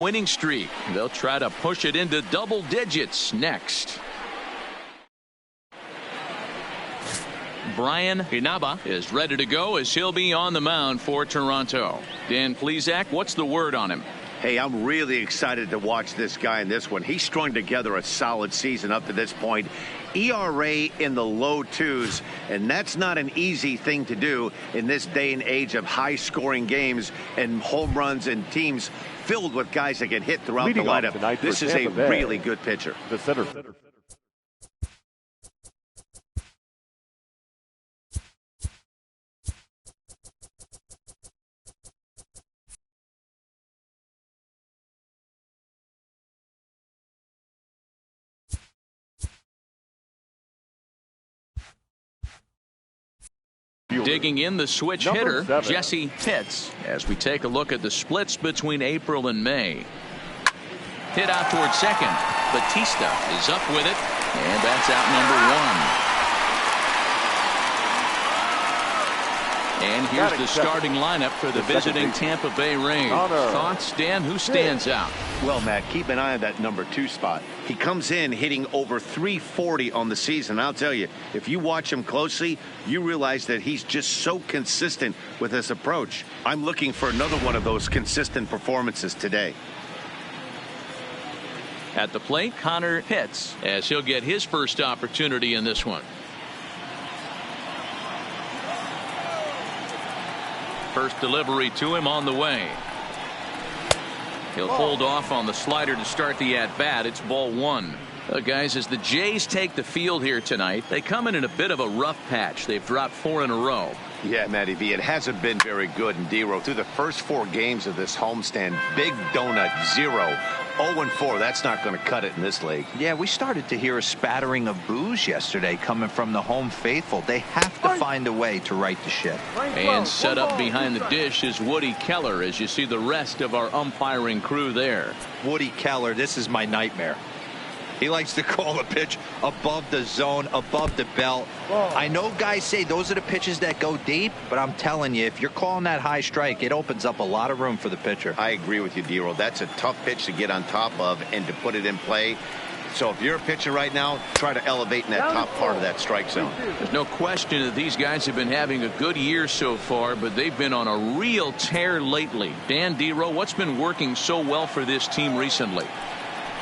winning streak. They'll try to push it into double digits next. Brian Inaba is ready to go as he'll be on the mound for Toronto. Dan Plesac, what's the word on him? Hey, I'm really excited to watch this guy in this one. He's strung together a solid season up to this point. ERA in the low twos, and that's not an easy thing to do in this day and age of high-scoring games and home runs and teams filled with guys that can hit throughout the lineup. This is a really good pitcher. The center. Digging in the switch hitter, Jesse Pitts, as we take a look at the splits between April and May. Hit out towards second. Batista is up with it, and that's out number one. And here's the starting lineup for the visiting Tampa Bay Rays. Thoughts, Dan? Who stands out? Well, Matt, keep an eye on that number 2 spot. He comes in hitting over 340 on the season. I'll tell you, if you watch him closely, you realize that he's just so consistent with his approach. I'm looking for another one of those consistent performances today. At the plate, Connor Pitts, as he'll get his first opportunity in this one. First delivery to him on the way. He'll hold off on the slider to start the at-bat. It's ball one. Guys, as the Jays take the field here tonight, they come in a bit of a rough patch. They've dropped 4 in a row. Yeah, Matty V, it hasn't been very good in D-Row. Through the first 4 games of this homestand, big donut, 0. 0-4, that's not going to cut it in this league. Yeah, we started to hear a spattering of boos yesterday coming from the home faithful. They have to find a way to right the ship. And set up behind the dish is Woody Keller, as you see the rest of our umpiring crew there. Woody Keller, this is my nightmare. He likes to call a pitch above the zone, above the belt. I know guys say those are the pitches that go deep, but I'm telling you, if you're calling that high strike, it opens up a lot of room for the pitcher. I agree with you, D-Roll. That's a tough pitch to get on top of and to put it in play. So if you're a pitcher right now, try to elevate in that top part of that strike zone. There's no question that these guys have been having a good year so far, but they've been on a real tear lately. Dan, D-Roll, what's been working so well for this team recently?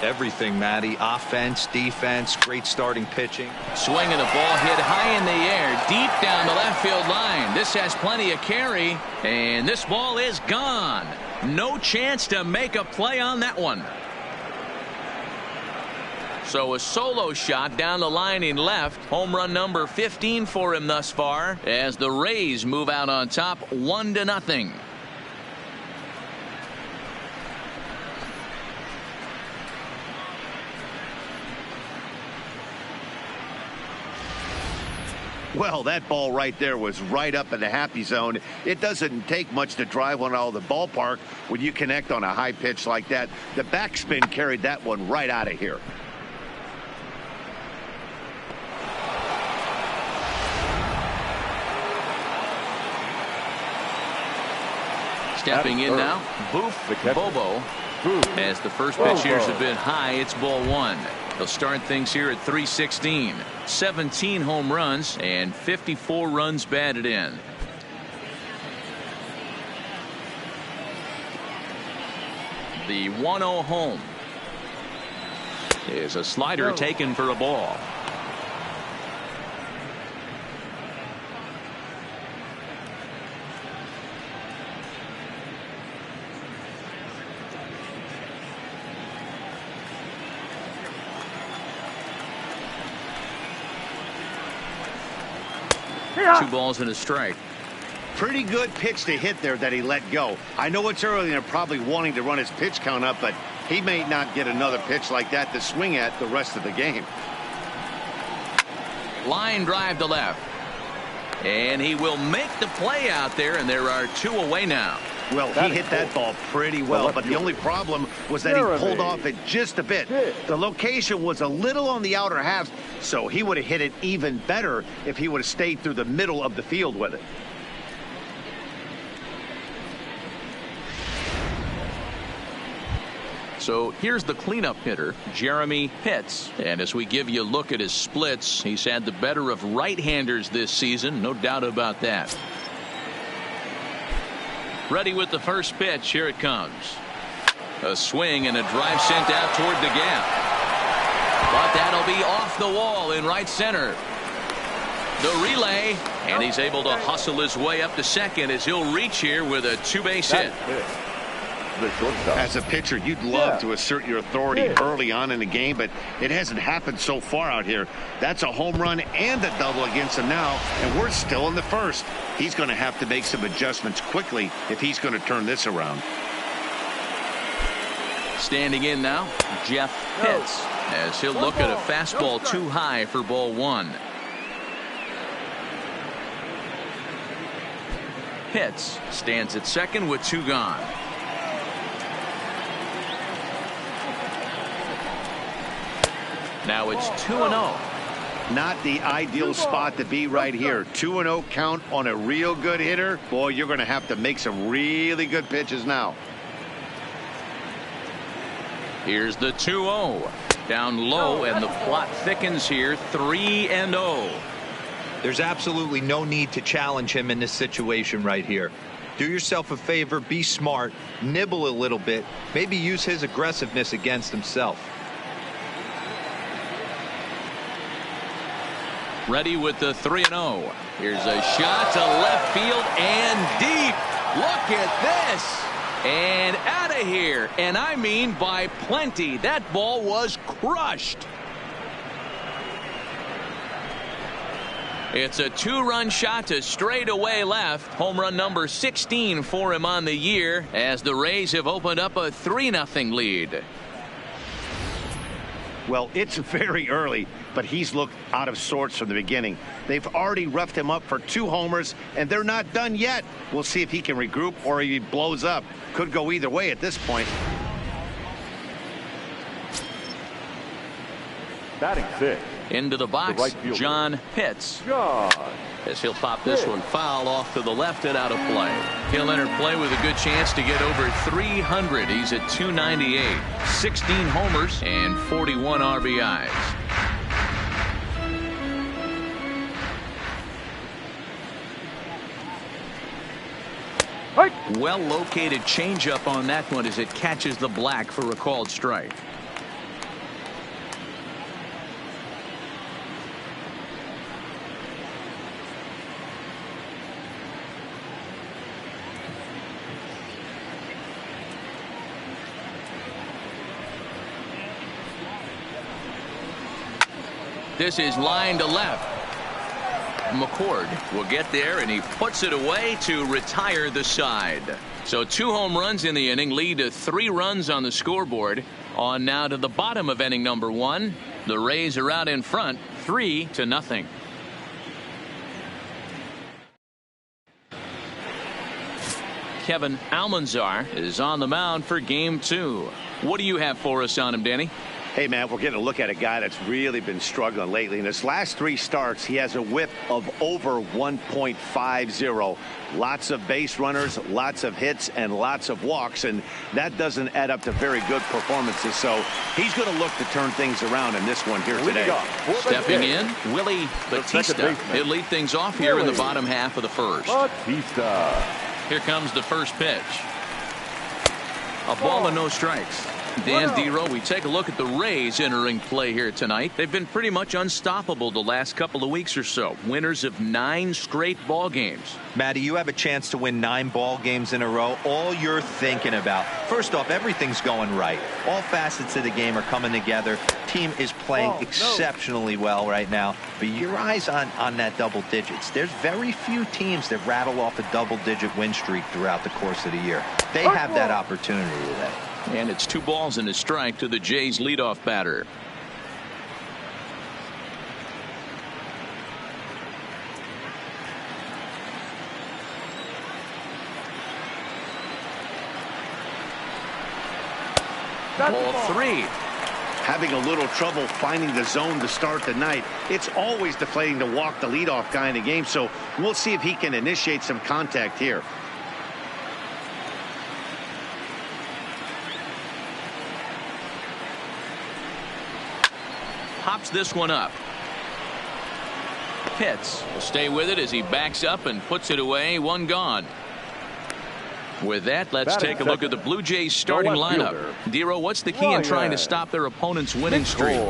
Everything, Matty. Offense, defense, great starting pitching. Swinging the ball hit high in the air, deep down the left field line. This has plenty of carry, and this ball is gone. No chance to make a play on that one. So a solo shot down the line in left. Home run number 15 for him thus far, as the Rays move out on top 1-0. Well, that ball right there was right up in the happy zone. It doesn't take much to drive one out of the ballpark when you connect on a high pitch like that. The backspin carried that one right out of here. Stepping in now, Bobo. As the first pitch here has been high, it's ball one. They'll start things here at 316. 17 home runs and 54 runs batted in. The 1-0 home is a slider taken for a ball. Two balls and a strike. Pretty good pitch to hit there that he let go. I know it's early and they're probably wanting to run his pitch count up, but he may not get another pitch like that to swing at the rest of the game. Line drive to left. And he will make the play out there, and there are 2 away now. Well, he hit that ball pretty well, but the only problem was that he pulled off it just a bit. The location was a little on the outer half, so he would have hit it even better if he would have stayed through the middle of the field with it. So here's the cleanup hitter, Jeremy Pitts. And as we give you a look at his splits, he's had the better of right-handers this season, no doubt about that. Ready with the first pitch. Here it comes. A swing and a drive sent out toward the gap. But that'll be off the wall in right center. The relay, and he's able to hustle his way up to second as he'll reach here with a two-base hit. As a pitcher, you'd love to assert your authority early on in the game, but it hasn't happened so far out here. That's a home run and a double against him now, and we're still in the first. He's going to have to make some adjustments quickly if he's going to turn this around. Standing in now, Jeff Pitts, as he'll look at a fastball too high for ball one. Pitts stands at second with two gone. Now it's 2-0. Not the ideal spot to be right here. 2-0 count on a real good hitter. Boy, you're going to have to make some really good pitches now. Here's the 2-0. Down low, and the plot thickens here. 3-0. There's absolutely no need to challenge him in this situation right here. Do yourself a favor, be smart, nibble a little bit, maybe use his aggressiveness against himself. Ready with the 3-0. Here's a shot to left field and deep. Look at this. And out of here. And I mean by plenty. That ball was crushed. It's a two-run shot to straightaway left. Home run number 16 for him on the year as the Rays have opened up a 3-0 lead. Well, it's very early, but he's looked out of sorts from the beginning. They've already roughed him up for 2 homers, and they're not done yet. We'll see if he can regroup or he blows up. Could go either way at this point. Batting fifth. Into the box, right John Pitts. John. As he'll pop this one foul off to the left and out of play. He'll enter play with a good chance to get over 300. He's at 298. 16 homers and 41 RBIs. Well located changeup on that one as it catches the black for a called strike. This is line to left. McCord will get there, and he puts it away to retire the side. So 2 home runs in the inning lead to 3 runs on the scoreboard. On now to the bottom of inning number 1. The Rays are out in front 3-0. Kevin Almanzar is on the mound for game 2. What do you have for us on him, Danny? Hey, man, we're getting a look at a guy that's really been struggling lately. In his last 3 starts, he has a whip of over 1.50. Lots of base runners, lots of hits, and lots of walks, and that doesn't add up to very good performances. So he's going to look to turn things around in this one here today. Stepping in, Willie Batista. He'll lead things off here in the bottom half of the first. Batista. Here comes the first pitch. A ball and no strikes. Dan Dero, we take a look at the Rays entering play here tonight. They've been pretty much unstoppable the last couple of weeks or so. Winners of 9 straight ball games. Matty, you have a chance to win 9 ball games in a row. All you're thinking about, first off, everything's going right. All facets of the game are coming together. Team is playing exceptionally well right now. But your eyes on that double digits. There's very few teams that rattle off a double-digit win streak throughout the course of the year. They have that opportunity today. And it's 2 balls and a strike to the Jays leadoff batter. Ball 3. Having a little trouble finding the zone to start the night. It's always deflating to walk the leadoff guy in the game, so we'll see if he can initiate some contact here. pops this one up. Pitts will stay with it as he backs up and puts it away. One gone. With that, let's take a look at the Blue Jays starting lineup. Dero, what's the key in trying to stop their opponent's winning streak?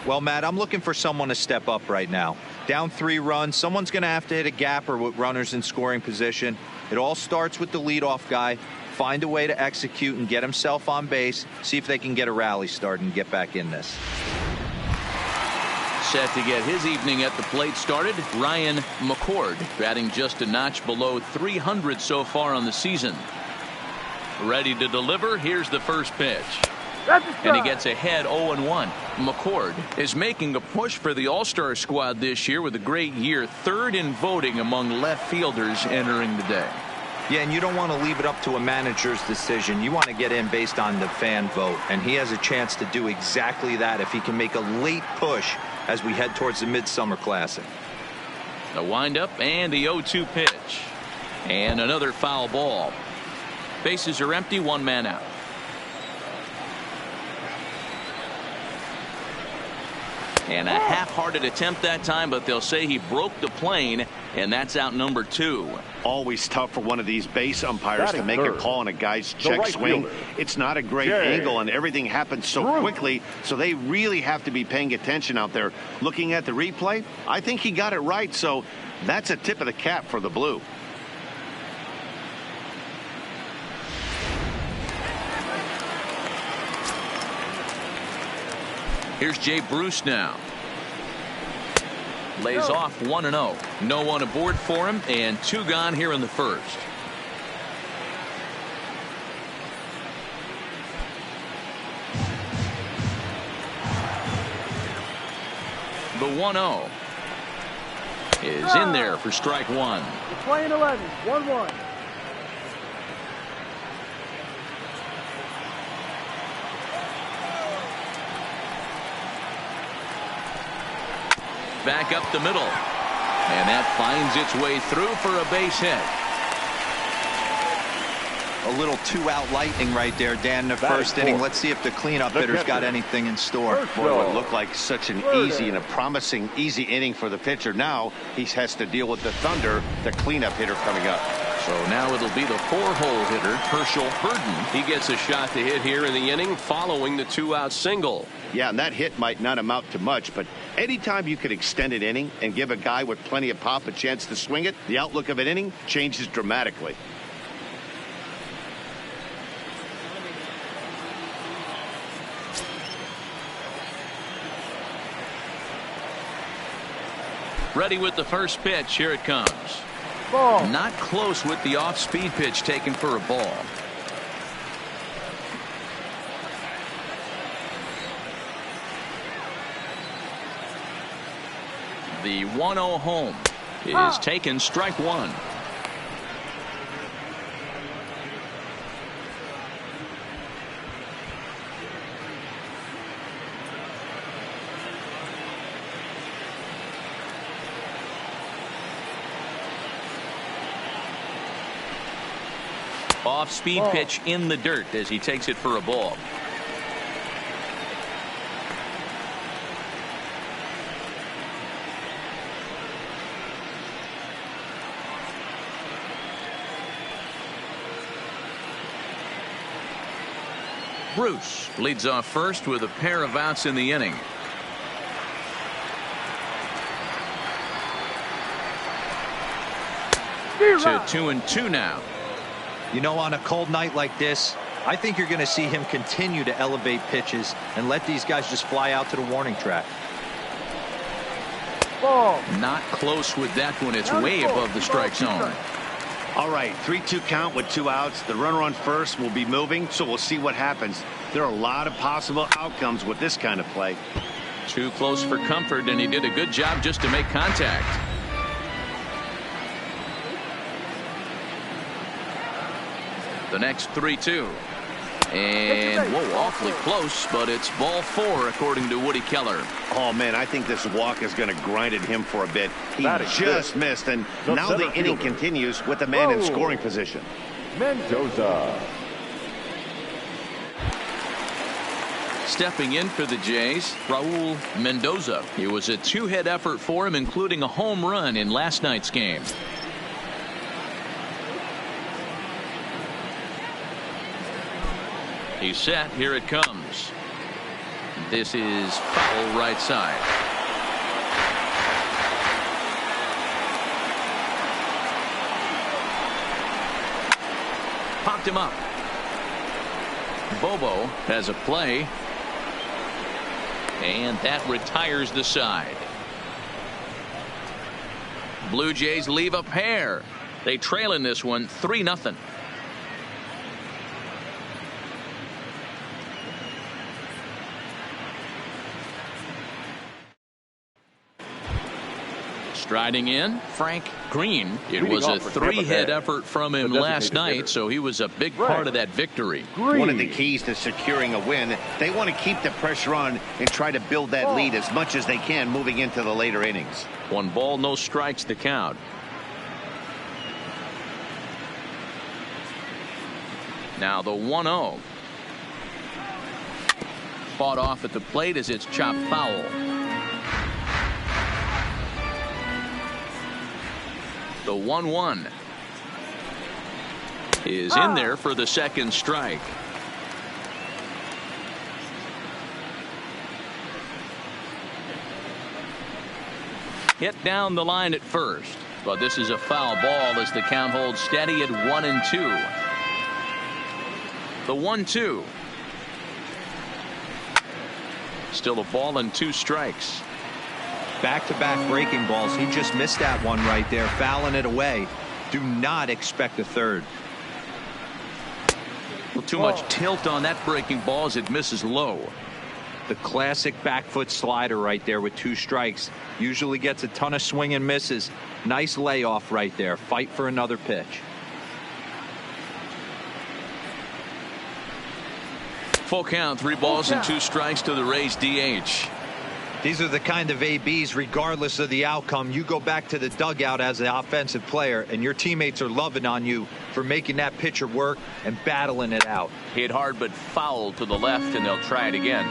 Well, Matt, I'm looking for someone to step up right now. Down 3 runs, someone's going to have to hit a gapper with runners in scoring position. It all starts with the leadoff guy. Find a way to execute and get himself on base. See if they can get a rally started and get back in this. Set to get his evening at the plate started, Ryan McCord, batting just a notch below 300 so far on the season. Ready to deliver. Here's the first pitch. And he gets ahead 0-1. McCord is making a push for the All-Star squad this year with a great year. 3rd in voting among left fielders entering the day. Yeah, and you don't want to leave it up to a manager's decision. You want to get in based on the fan vote. And he has a chance to do exactly that if he can make a late push as we head towards the Midsummer Classic. The windup and the 0-2 pitch. And another foul ball. Bases are empty, 1 man out. And a half-hearted attempt that time, but they'll say he broke the plane, and that's out number 2. Always tough for one of these base umpires to make a call on a guy's check swing. It's not a great angle, and everything happens so quickly, so they really have to be paying attention out there. Looking at the replay, I think he got it right, so that's a tip of the cap for the Blue. Here's Jay Bruce now. Lays off 1-0. No one aboard for him, and 2 gone here in the first. The 1-0 is in there for strike 1. Playing 11, 1-1. Back up the middle, and that finds its way through for a base hit. A little 2-out lightning right there, Dan, in the first inning. Let's see if the cleanup hitter's got anything in store. Boy, what looked like such an easy and a promising easy inning for the pitcher. Now he has to deal with the Thunder, the cleanup hitter coming up. So now it'll be the 4-hole hitter, Herschel Herden. He gets a shot to hit here in the inning following the 2-out single. Yeah, and that hit might not amount to much, but anytime you could extend an inning and give a guy with plenty of pop a chance to swing it, the outlook of an inning changes dramatically. Ready with the first pitch. Here it comes. Ball. Not close with the off-speed pitch taken for a ball. The 1-0 home is taken, strike 1. Off-speed pitch in the dirt as he takes it for a ball. Bruce leads off first with a pair of outs in the inning. To 2-2 now. You know, on a cold night like this, I think you're going to see him continue to elevate pitches and let these guys just fly out to the warning track. Ball. Not close with that one. It's way above the strike zone. All right, 3-2 count with 2 outs. The runner on first will be moving, so we'll see what happens. There are a lot of possible outcomes with this kind of play. Too close for comfort, and he did a good job just to make contact. The next 3-2. And, whoa, awfully close, but it's ball 4, according to Woody Keller. Oh, man, I think this walk is going to grind at him for a bit. He just missed, and now the inning continues with a man in scoring position. Mendoza. Stepping in for the Jays, Raul Mendoza. It was a two-hit effort for him, including a home run in last night's game. He's set. Here it comes. This is foul right side. Popped him up. Bobo has a play. And that retires the side. Blue Jays leave a pair. They trail in this one 3-0. Striding in, Frank Green. It was a three-hit effort from him last night, so he was a big part of that victory. One of the keys to securing a win, they want to keep the pressure on and try to build that lead as much as they can moving into the later innings. 1 ball, no strikes the count. Now the 1-0. Fought off at the plate as it's chopped foul. The 1-1 is in there for the second strike. Hit down the line at first, but this is a foul ball as the count holds steady at 1-2. The 1-2. Still a ball and 2 strikes. Back-to-back breaking balls. He just missed that one right there, fouling it away. Do not expect a third. Well, too much tilt on that breaking ball as it misses low. The classic back foot slider right there with 2 strikes. Usually gets a ton of swing and misses. Nice layoff right there. Fight for another pitch. Full count, 3 balls and 2 strikes to the Rays DH. These are the kind of ABs, regardless of the outcome, you go back to the dugout as an offensive player and your teammates are loving on you for making that pitcher work and battling it out. Hit hard but foul to the left, and they'll try it again.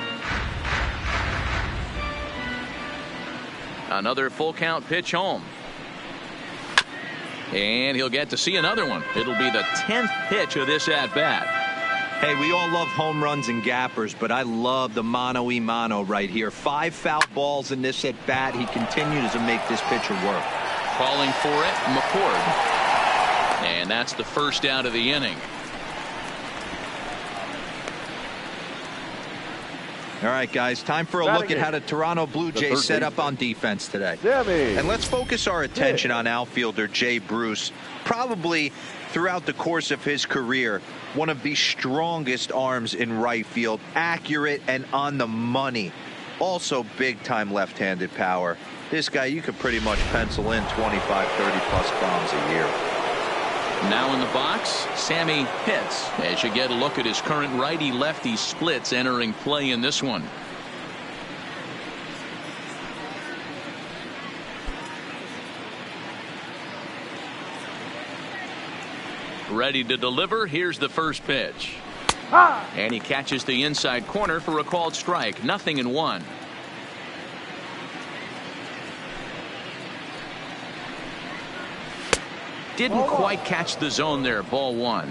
Another full count pitch home. And he'll get to see another one. It'll be the 10th pitch of this at bat. Hey, we all love home runs and gappers, but I love the mano-y-mano right here. 5 foul balls in this at bat. He continues to make this pitcher work. Calling for it, McCord. And that's the first out of the inning. All right, guys, time for a look at how the Toronto Blue Jays set up on defense today. And let's focus our attention on outfielder Jay Bruce. Probably throughout the course of his career, one of the strongest arms in right field, accurate and on the money. Also big-time left-handed power. This guy, you could pretty much pencil in 25, 30-plus bombs a year. Now in the box, Sammy Pitts. As you get a look at his current righty-lefty splits entering play in this one. Ready to deliver. Here's the first pitch. And he catches the inside corner for a called strike. 0-1. Didn't quite catch the zone there. Ball 1.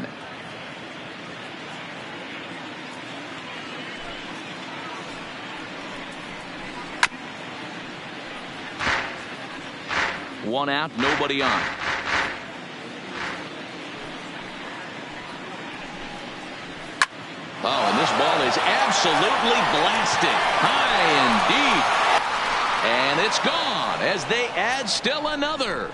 One out, nobody on. Oh, and this ball is absolutely blasted. High and deep. And it's gone as they add still another.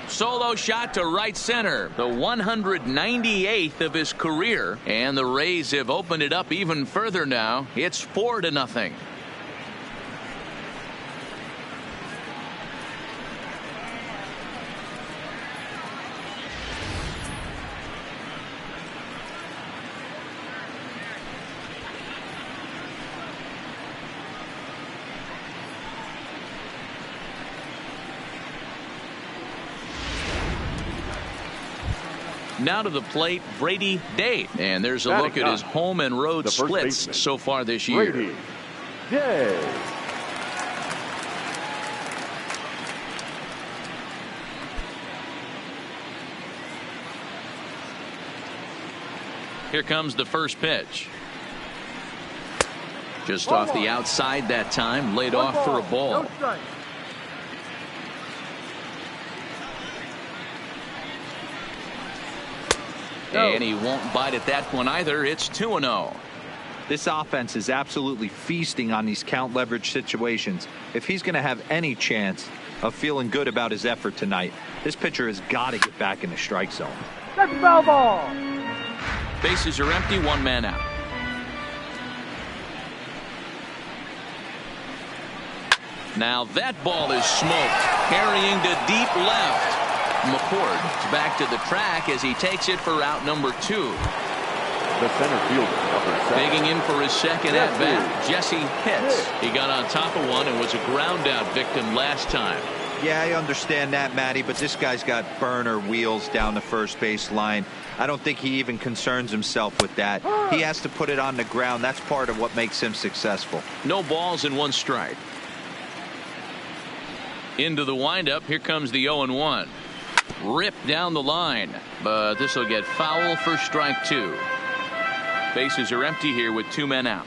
Solo shot to right center. The 198th of his career. And the Rays have opened it up even further now. It's 4-0. Now to the plate, Brady Day. And there's a look at his home and road splits so far this year. Brady Day. Here comes the first pitch. Just off the outside that time, laid off for a ball. No strike. And he won't bite at that one either. It's 2-0. This offense is absolutely feasting on these count leverage situations. If he's going to have any chance of feeling good about his effort tonight, this pitcher has got to get back in the strike zone. That's foul ball. Bases are empty, one man out. Now that ball is smoked, carrying to deep left. McCord is back to the track as he takes it for out number 2. The center fielder, number 7. Digging in for his second at bat, Jesse Hitz. He got on top of one and was a ground out victim last time. Yeah, I understand that, Matty, but this guy's got burner wheels down the first base line. I don't think he even concerns himself with that. He has to put it on the ground. That's part of what makes him successful. No balls and 1 strike. Into the windup. Here comes the 0-1. Ripped down the line, but this will get foul for strike 2. Bases are empty here with 2 men out.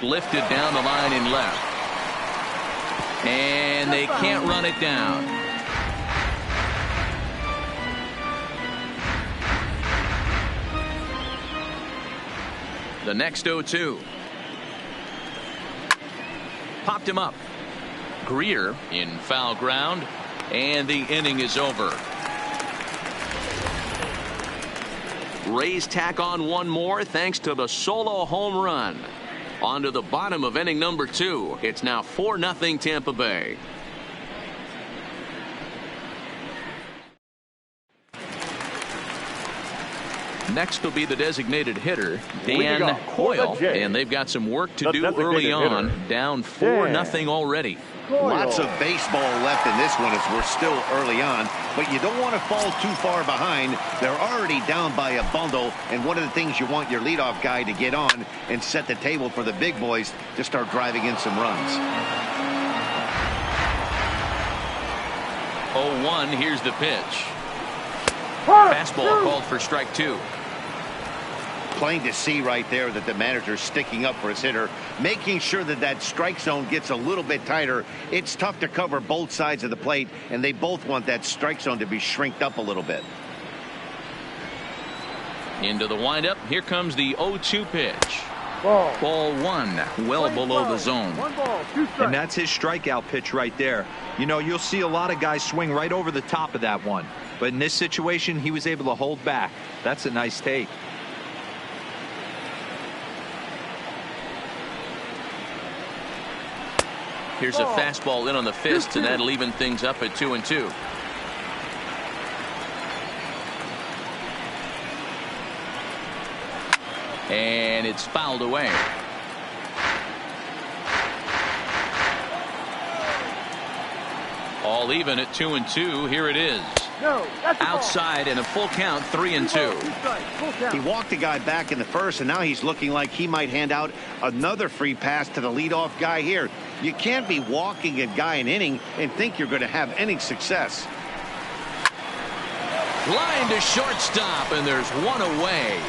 Lifted down the line in left. And they can't run it down. The next 0-2. Popped him up. Greer in foul ground, and the inning is over. Rays tack on one more thanks to the solo home run. On to the bottom of inning number 2. It's now 4-0 Tampa Bay. Next will be the designated hitter, Dan Coyle, and they've got some work to do early on. Down 4-0 already. Lots of baseball left in this one as we're still early on, but you don't want to fall too far behind. They're already down by a bundle, and one of the things you want your leadoff guy to get on and set the table for the big boys to start driving in some runs. 0-1, here's the pitch. Fastball called for strike 2. Plain to see right there that the manager's sticking up for his hitter, making sure that that strike zone gets a little bit tighter. It's tough to cover both sides of the plate, and they both want that strike zone to be shrinked up a little bit. Into the windup. Here comes the 0-2 pitch. Ball 1, well below the zone. 1 ball, 2 strikes. And that's his strikeout pitch right there. You know, you'll see a lot of guys swing right over the top of that one. But in this situation, he was able to hold back. That's a nice take. Here's a fastball in on the fist, and that'll even things up at 2-2. And it's fouled away. All even at 2-2. Here it is. No, that's Outside and a full count, 3-2. He walked the guy back in the first, and now he's looking like he might hand out another free pass to the leadoff guy here. You can't be walking a guy an inning and think you're going to have any success. Line to shortstop, and there's one away.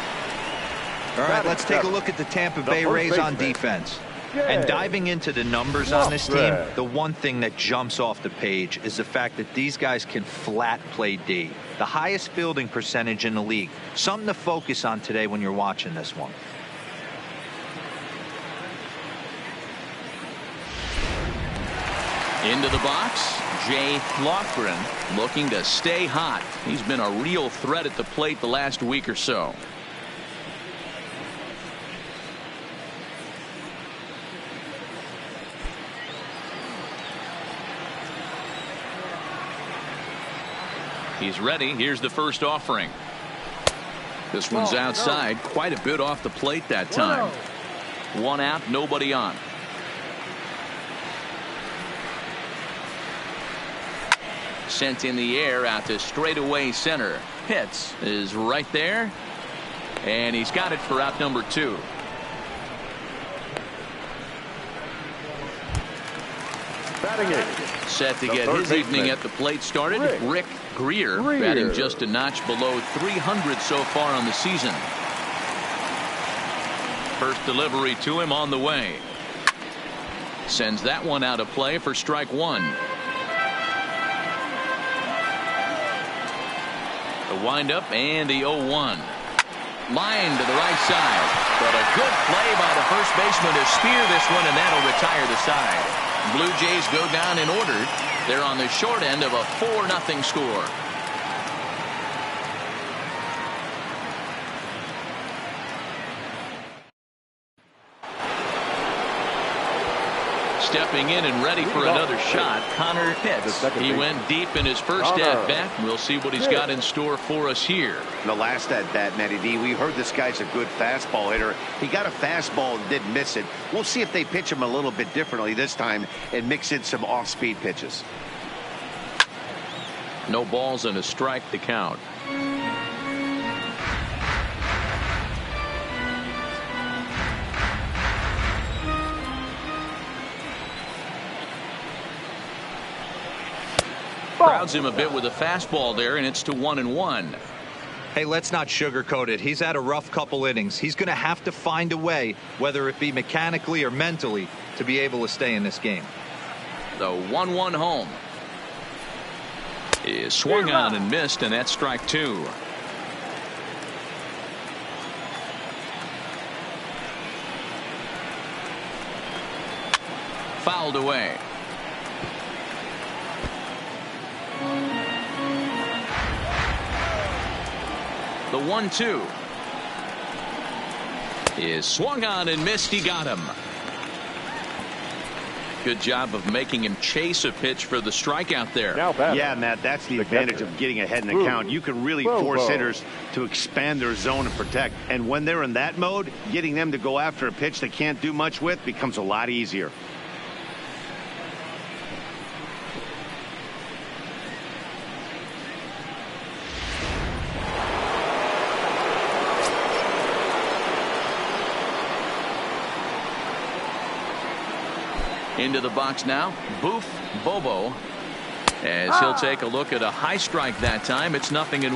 All right, let's take a look at the Tampa Bay Rays on defense. And diving into the numbers on this team, the one thing that jumps off the page is the fact that these guys can flat play D. The highest fielding percentage in the league. Something to focus on today when you're watching this one. Into the box, Jay Lothgren looking to stay hot. He's been a real threat at the plate the last week or so. He's ready. Here's the first offering. This one's outside. Quite a bit off the plate that time. 1 out, nobody on. sent in the air out to straightaway center. Pitts is right there, and he's got it for out number 2. Batting it. Set to get his evening at the plate started. Rick Greer batting just a notch below 300 so far on the season. First delivery to him on the way. Sends that one out of play for strike 1. The windup and the 0-1. Line to the right side, but a good play by the first baseman to spear this one, and that'll retire the side. Blue Jays go down in order. They're on the short end of a 4-0 score. Stepping in and ready for another shot, Connor Pitts. He went deep in his first at-bat. We'll see what he's got in store for us here. The last at-bat, Matty D, we heard this guy's a good fastball hitter. He got a fastball and didn't miss it. We'll see if they pitch him a little bit differently this time and mix in some off-speed pitches. No balls and a strike to count. Crowds him a bit with a fastball there, and it's to 1-1. Hey, let's not sugarcoat it. He's had a rough couple innings. He's going to have to find a way, whether it be mechanically or mentally, to be able to stay in this game. The 1-1 home is swung on and missed, and that's strike 2. Fouled away. The 1-2 is swung on and missed. He got him. Good job of making him chase a pitch for the strikeout there. Yeah, Matt, that's the advantage of getting ahead in the count. You can really force hitters to expand their zone and protect. And when they're in that mode, getting them to go after a pitch they can't do much with becomes a lot easier. Into the box now, Boof Bobo, as he'll take a look at a high strike that time. It's 0-1.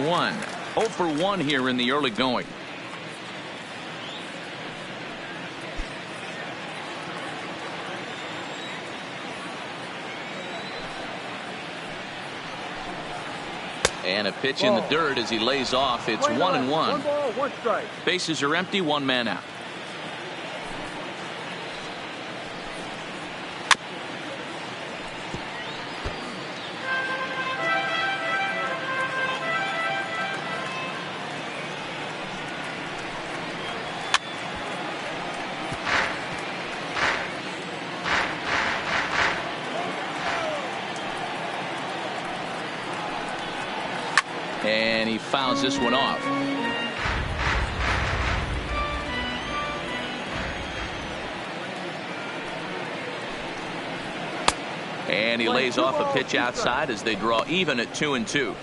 0 for 1 here in the early going. And a pitch in the dirt as he lays off. It's 1-1. 1 ball, 1 strike. Bases are empty, 1 man out. And he fouls this one off. And he lays off a pitch outside as they draw even at 2-2.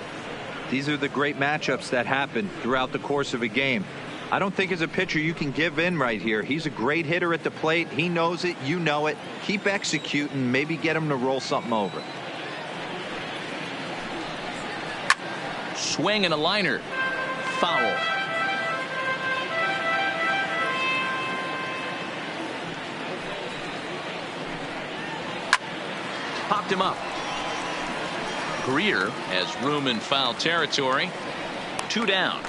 These are the great matchups that happen throughout the course of a game. I don't think as a pitcher you can give in right here. He's a great hitter at the plate. He knows it. You know it. Keep executing. Maybe get him to roll something over. Swing and a liner. Foul. Popped him up. Greer has room in foul territory. 2 down.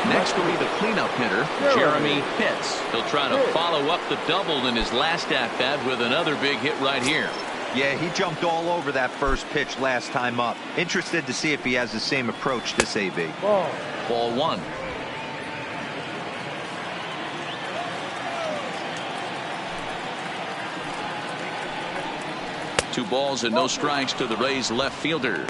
Next will be the cleanup hitter, Jeremy Pitts. He'll try to follow up the double in his last at-bat with another big hit right here. Yeah, he jumped all over that first pitch last time up. Interested to see if he has the same approach this AB. Ball 1. Two balls and no strikes to the Rays left fielder.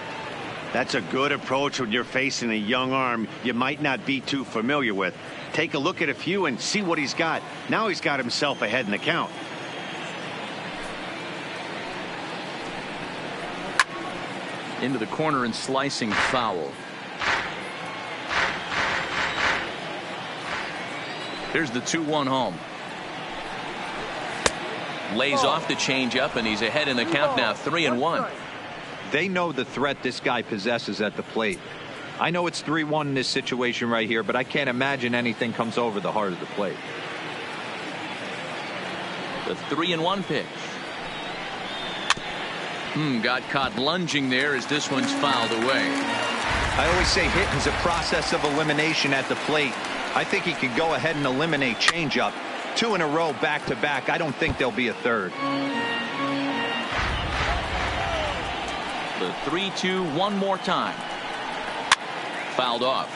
That's a good approach when you're facing a young arm you might not be too familiar with. Take a look at a few and see what he's got. Now he's got himself ahead in the count. Into the corner and slicing foul. Here's the 2-1 home. Lays off the changeup, and he's ahead in the count now, 3-1. They know the threat this guy possesses at the plate. I know it's 3-1 in this situation right here, but I can't imagine anything comes over the heart of the plate. The 3-1 pitch. Got caught lunging there as this one's fouled away. I always say hitting's a process of elimination at the plate. I think he could go ahead and eliminate changeup. 2 in a row back to back. I don't think there'll be a third. The 3-2 one more time. Fouled off.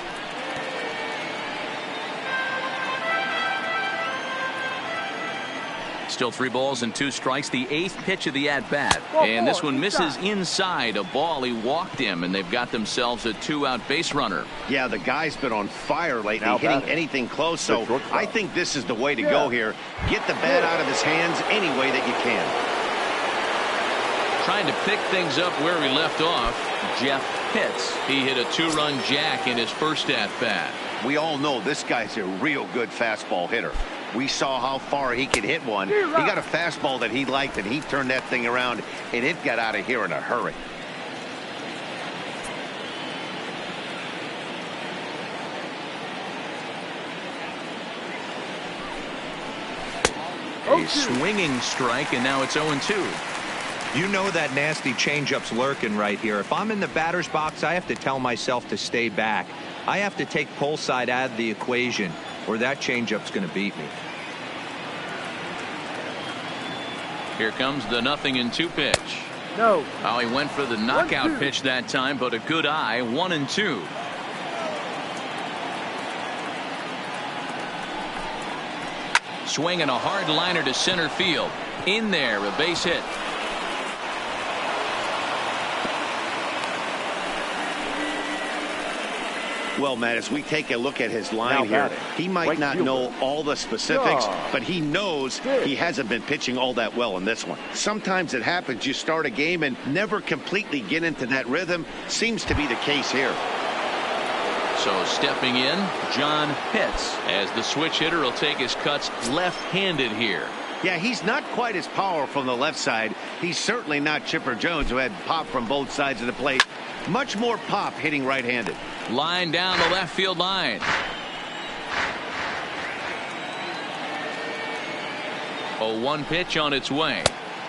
Still 3 balls and 2 strikes. The 8th pitch of the at-bat. And this one misses inside. A ball. He walked him, and they've got themselves a 2-out base runner. Yeah, the guy's been on fire lately, hitting anything close. So I think this is the way to go here. Get the bat out of his hands any way that you can. Trying to pick things up where he left off, Jeff Pitts. He hit a 2-run jack in his first at-bat. We all know this guy's a real good fastball hitter. We saw how far he could hit one. He got a fastball that he liked, and he turned that thing around, and it got out of here in a hurry. A swinging strike, and now it's 0-2. You know that nasty changeup's lurking right here. If I'm in the batter's box, I have to tell myself to stay back. I have to take pull side out of the equation, or that changeup's going to beat me. Here comes the 0-2 pitch. No. Oh, he went for the knockout pitch that time, but a good eye. 1-2. Swinging a hard liner to center field. In there, a base hit. Well, Matt, as we take a look at his line here, he might not know all the specifics, but he knows he hasn't been pitching all that well in this one. Sometimes it happens. You start a game and never completely get into that rhythm. Seems to be the case here. So stepping in, John Pitts, as the switch hitter will take his cuts left-handed here. Yeah, he's not quite as powerful on the left side. He's certainly not Chipper Jones, who had pop from both sides of the plate. Much more pop hitting right-handed. Line down the left field line. A 1 pitch on its way.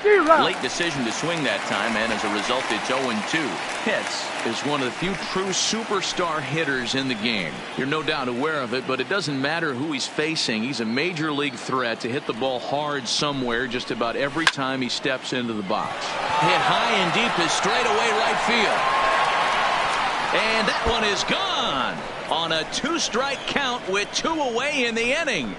Late decision to swing that time, and as a result, it's 0-2. Pitts is one of the few true superstar hitters in the game. You're no doubt aware of it, but it doesn't matter who he's facing. He's a major league threat to hit the ball hard somewhere just about every time he steps into the box. Hit high and deep is straight away right field. And that one is gone on a 2-strike count with 2 away in the inning.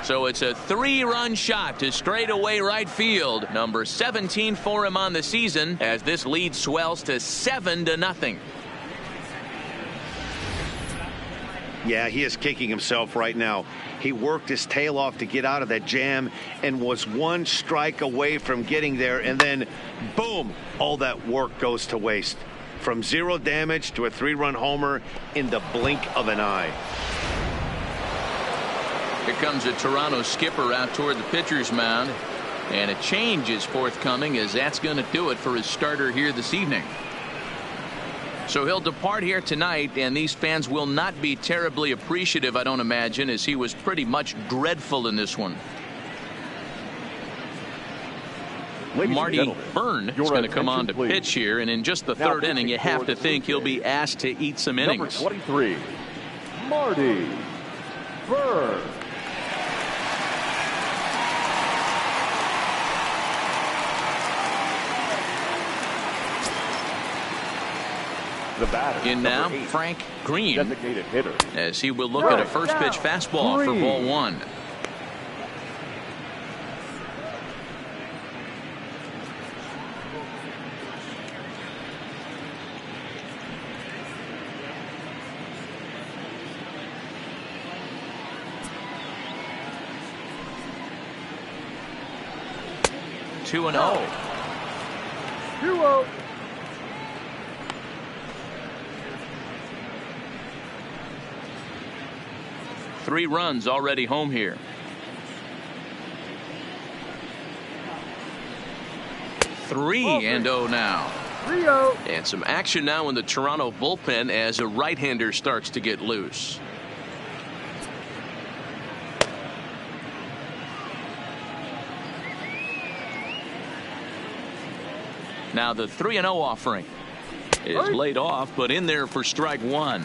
So it's a 3-run shot to straightaway right field. Number 17 for him on the season as this lead swells to 7-0. Yeah, he is kicking himself right now. He worked his tail off to get out of that jam and was 1 strike away from getting there, and then boom, all that work goes to waste. From 0 damage to a 3-run homer in the blink of an eye. Here comes a Toronto skipper out toward the pitcher's mound, and a change is forthcoming, as that's going to do it for his starter here this evening. So he'll depart here tonight, and these fans will not be terribly appreciative, I don't imagine, as he was pretty much dreadful in this one. Marty Byrne is going to come on to pitch here, and in just the 3rd inning, you have to think he'll be asked to eat some innings. Number 23, Marty Byrne. The batter, in now, 8, Frank Green, designated hitter, as he will look at a first pitch fastball for ball 1. 2-0. 2-0. Three runs already home here. 3-0 now. 3-0. And some action now in the Toronto bullpen as a right-hander starts to get loose. Now the 3-0 offering is laid off, but in there for strike one.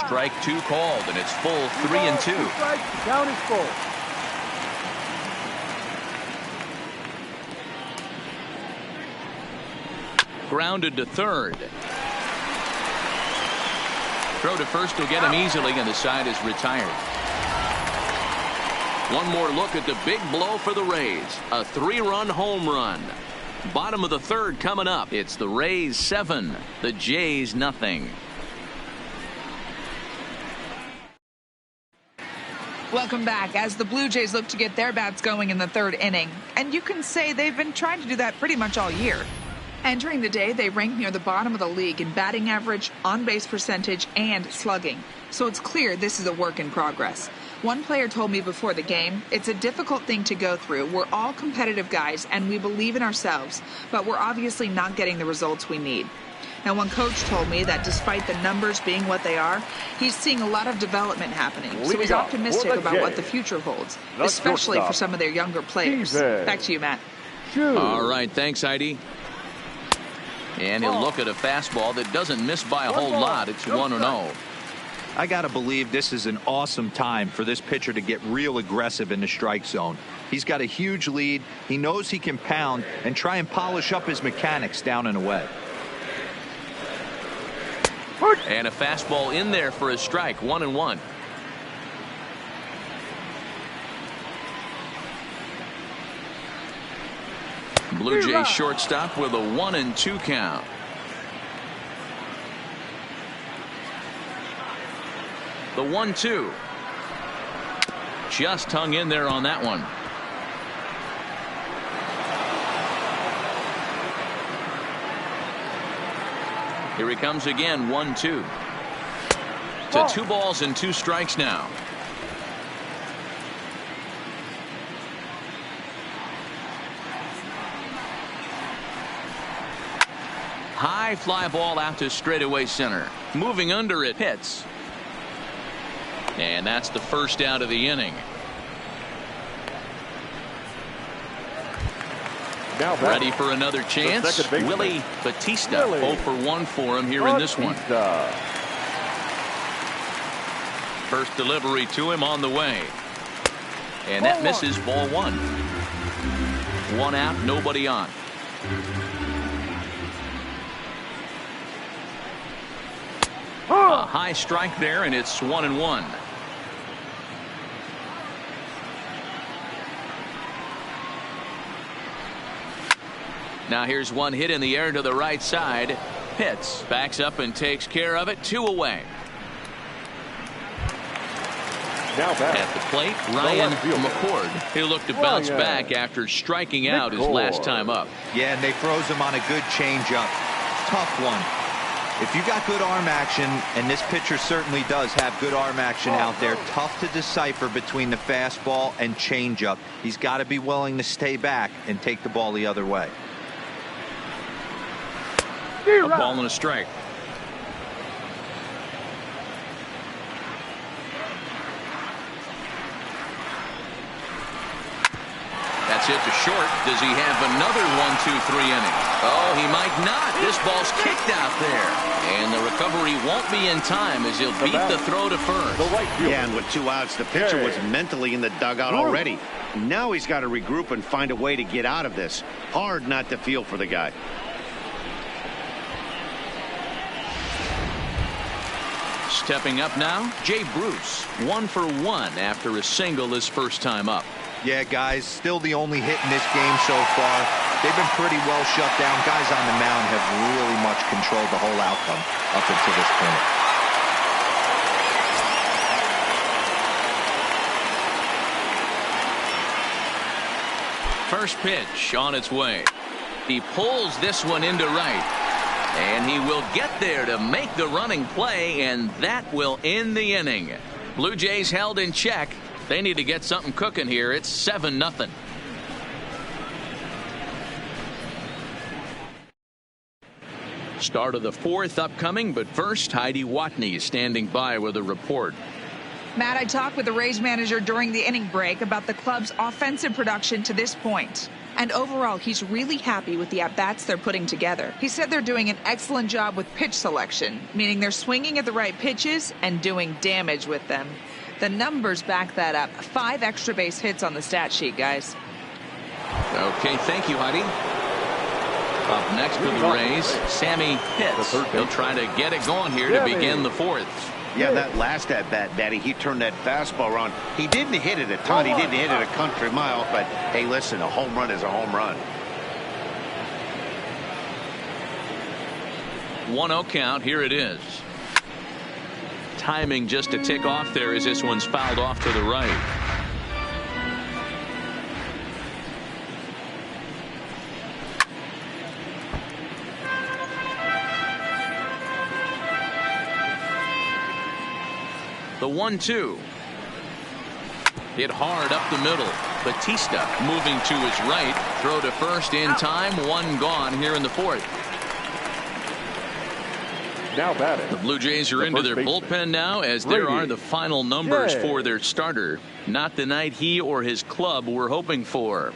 Strike two called, and it's full 3-2. Down is full. Grounded to third. Throw to first will get him easily, and the side is retired. One more look at the big blow for the Rays. A 3-run home run. Bottom of the third coming up. It's the Rays 7, the Jays nothing. Welcome back as the Blue Jays look to get their bats going in the third inning. And you can say they've been trying to do that pretty much all year. Entering the day, they rank near the bottom of the league in batting average, on-base percentage, and slugging. So it's clear this is a work in progress. One player told me before the game, it's a difficult thing to go through. We're all competitive guys, and we believe in ourselves, but we're obviously not getting the results we need. Now, one coach told me that despite the numbers being what they are, he's seeing a lot of development happening. So he's optimistic about what the future holds, especially for some of their younger players. Back to you, Matt. All right, thanks, Heidi. And he'll look at a fastball that doesn't miss by a whole lot. It's 1-0. I got to believe this is an awesome time for this pitcher to get real aggressive in the strike zone. He's got a huge lead. He knows he can pound and try and polish up his mechanics down and away. And a fastball in there for a strike. 1-1. Blue Jays shortstop with a 1-2 count. The 1-2. Just hung in there on that one. Here he comes again. 1-2. To 2 balls and 2 strikes now. High fly ball out to straightaway center. Moving under it, hits. And that's the first out of the inning. Now ready for another chance. Willie Batista. 0 for 1 for him here in this one. First delivery to him on the way. And that misses. Ball 1. 1 out, nobody on. A high strike there, and it's 1-1. Now here's one hit in the air to the right side. Hits, backs up and takes care of it. 2 away. Now back at the plate, Ryan McCord. He'll look to bounce back after striking out his last time up. Yeah, and they froze him on a good changeup. Tough one. If you got good arm action, and this pitcher certainly does have good arm action out there, tough to decipher between the fastball and changeup. He's got to be willing to stay back and take the ball the other way. A ball and a strike. That's it to short. Does he have another 1-2-3 inning? Oh, he might not. This ball's kicked out there. And the recovery won't be in time as he'll beat the throw to first. Yeah, and with 2 outs, the pitcher was mentally in the dugout already. Now he's got to regroup and find a way to get out of this. Hard not to feel for the guy. Stepping up now, Jay Bruce. 1 for 1 after a single his first time up. Yeah, guys, still the only hit in this game so far. They've been pretty well shut down. Guys on the mound have really much controlled the whole outcome up until this point. First pitch on its way. He pulls this one into right. And he will get there to make the running play, and that will end the inning. Blue Jays held in check. They need to get something cooking here. It's 7-0. Start of the fourth upcoming, but first, Heidi Watney is standing by with a report. Matt, I talked with the Rays manager during the inning break about the club's offensive production to this point. And overall, he's really happy with the at-bats they're putting together. He said they're doing an excellent job with pitch selection, meaning they're swinging at the right pitches and doing damage with them. The numbers back that up. 5 extra base hits on the stat sheet, guys. Okay, thank you, Heidi. Up next for the Rays, Sammy Pitts. He'll try to get it going here to begin the fourth. Yeah, that last at-bat, Daddy, he turned that fastball around. He didn't hit it a ton. He didn't hit it a country mile. But, hey, listen, a home run is a home run. 1-0 count. Here it is. Timing just a tick off there as this one's fouled off to the right. The 1-2. Hit hard up the middle. Batista moving to his right. Throw to first in time. One gone here in the fourth. Now batting. The Blue Jays are into their bullpen now, as there are the final numbers for their starter. Not the night he or his club were hoping for.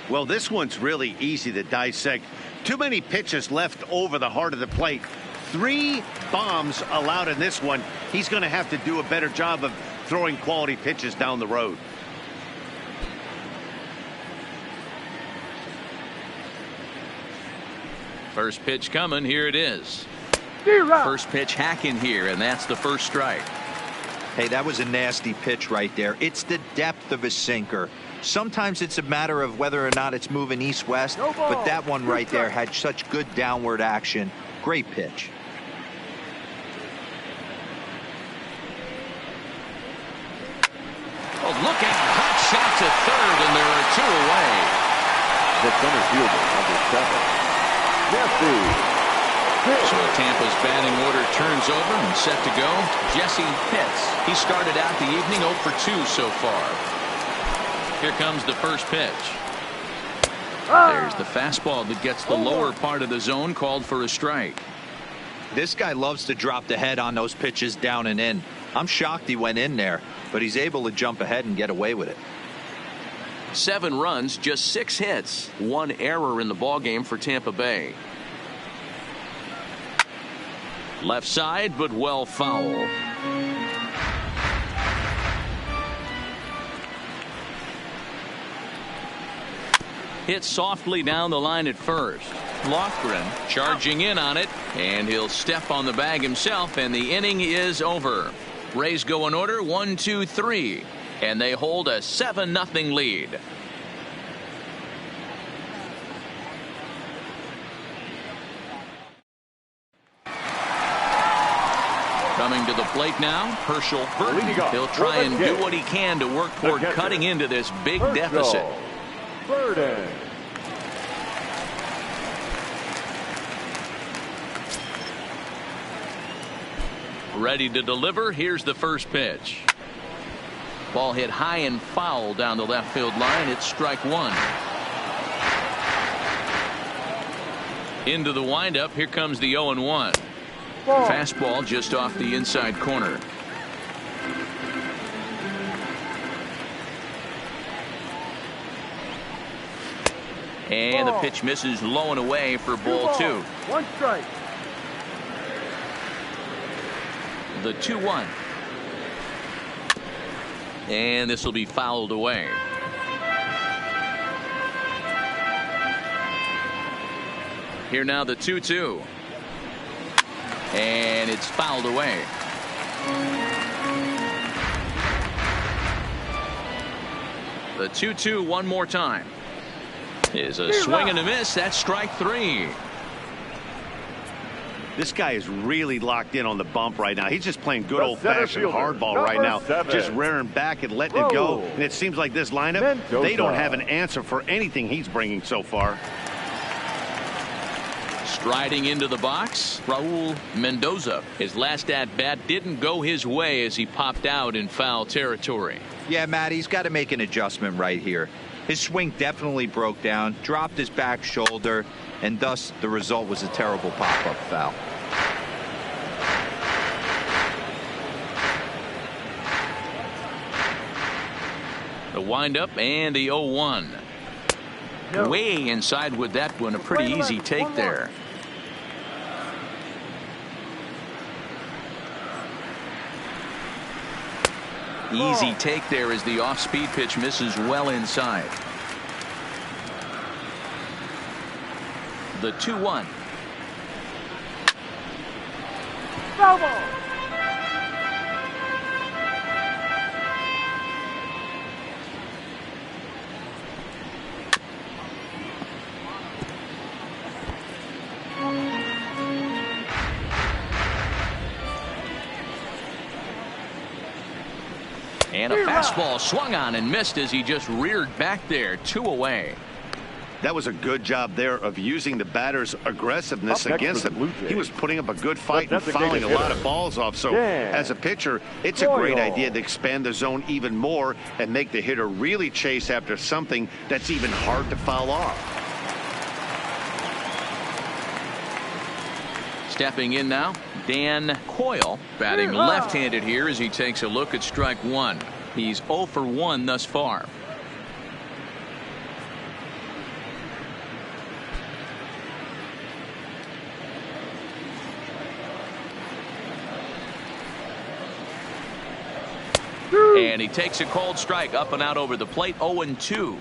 Well, this one's really easy to dissect. Too many pitches left over the heart of the plate. 3 bombs allowed in this one. He's going to have to do a better job of throwing quality pitches down the road. First pitch coming. Here it is. First pitch hacking here, and that's the first strike. Hey, that was a nasty pitch right there. It's the depth of a sinker. Sometimes it's a matter of whether or not it's moving east-west, but that one right there had such good downward action. Great pitch. Oh, look out. Hot shot to third, and there are 2 away. The center fielder, number 7, Jesse. So Tampa's batting order turns over and set to go. Jesse Pitts. He started out the evening 0 for 2 so far. Here comes the first pitch. There's the fastball that gets the lower part of the zone, called for a strike. This guy loves to drop the head on those pitches down and in. I'm shocked he went in there, but he's able to jump ahead and get away with it. 7 runs, just 6 hits, 1 error in the ballgame for Tampa Bay. Left side, but well foul. Hit softly down the line at first. Lofgren charging in on it, and he'll step on the bag himself, and the inning is over. Rays go in order 1, 2, 3, and they hold a 7-0 lead. Coming to the plate now, Herschel Burton. He'll try and do what he can to work toward cutting into this big deficit. Burton. Ready to deliver. Here's the first pitch. Ball hit high and foul down the left field line. It's strike 1. Into the windup. Here comes the 0-1. Fastball just off the inside corner. And the pitch misses low and away for ball 2. 1 strike. The 2-1. And this will be fouled away. Here now the 2-2. And it's fouled away. The 2-2 one more time. Is a swing and a miss. That's strike 3. This guy is really locked in on the bump right now. He's just playing good The old-fashioned center fielder, hardball right now. number 7. Just rearing back and letting it go. Raul And it seems like this lineup, Mendoza. they don't have an answer for anything he's bringing so far. Striding into the box, Raul Mendoza. His last at-bat didn't go his way as he popped out in foul territory. Yeah, Matt, he's got to make an adjustment right here. His swing definitely broke down, dropped his back shoulder, and thus the result was a terrible pop-up foul. The windup and the 0-1. No. Way inside with that one. A pretty easy take there. Easy take there as the off-speed pitch misses well inside. The 2-1. Foul ball. And a fastball swung on and missed as he just reared back there. 2 away. That was a good job there of using the batter's aggressiveness Up next against for the him. Blue Jays, He was putting up a good fight the and fouling a designated lot of hitter, balls off. So Dan as a pitcher, it's a great Coyle. idea to expand the zone even more and make the hitter really chase after something that's even hard to foul off. Stepping in now, Dan Coyle, batting left-handed here as he takes a look at strike one. He's 0 for 1 thus far. And he takes a cold strike up and out over the plate. 0-2.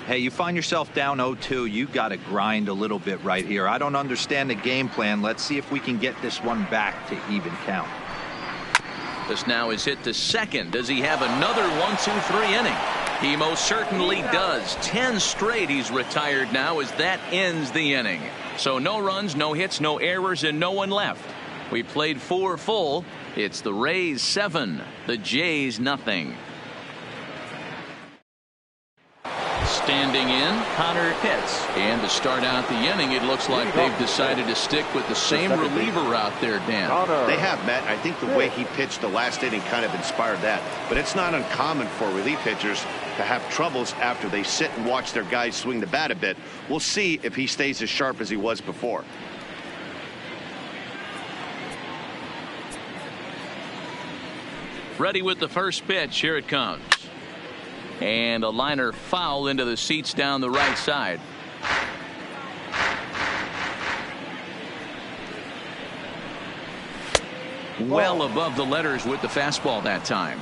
Hey, you find yourself down 0-2, you got to grind a little bit right here. I don't understand the game plan. Let's see if we can get this one back to even count. This now is hit to second. Does he have another 1-2-3 inning? He most certainly does. 10 straight he's retired now as that ends the inning. So no runs, no hits, no errors, and no one left. We played 4 full. It's the Rays 7, the Jays nothing. Standing in, Connor Pitts. And to start out the inning, it looks like they've decided to stick with the same reliever out there, Dan. They have, Matt. I think the way he pitched the last inning kind of inspired that. But it's not uncommon for relief pitchers to have troubles after they sit and watch their guys swing the bat a bit. We'll see if he stays as sharp as he was before. Ready with the first pitch. Here it comes. And a liner foul into the seats down the right side. Well above the letters with the fastball that time.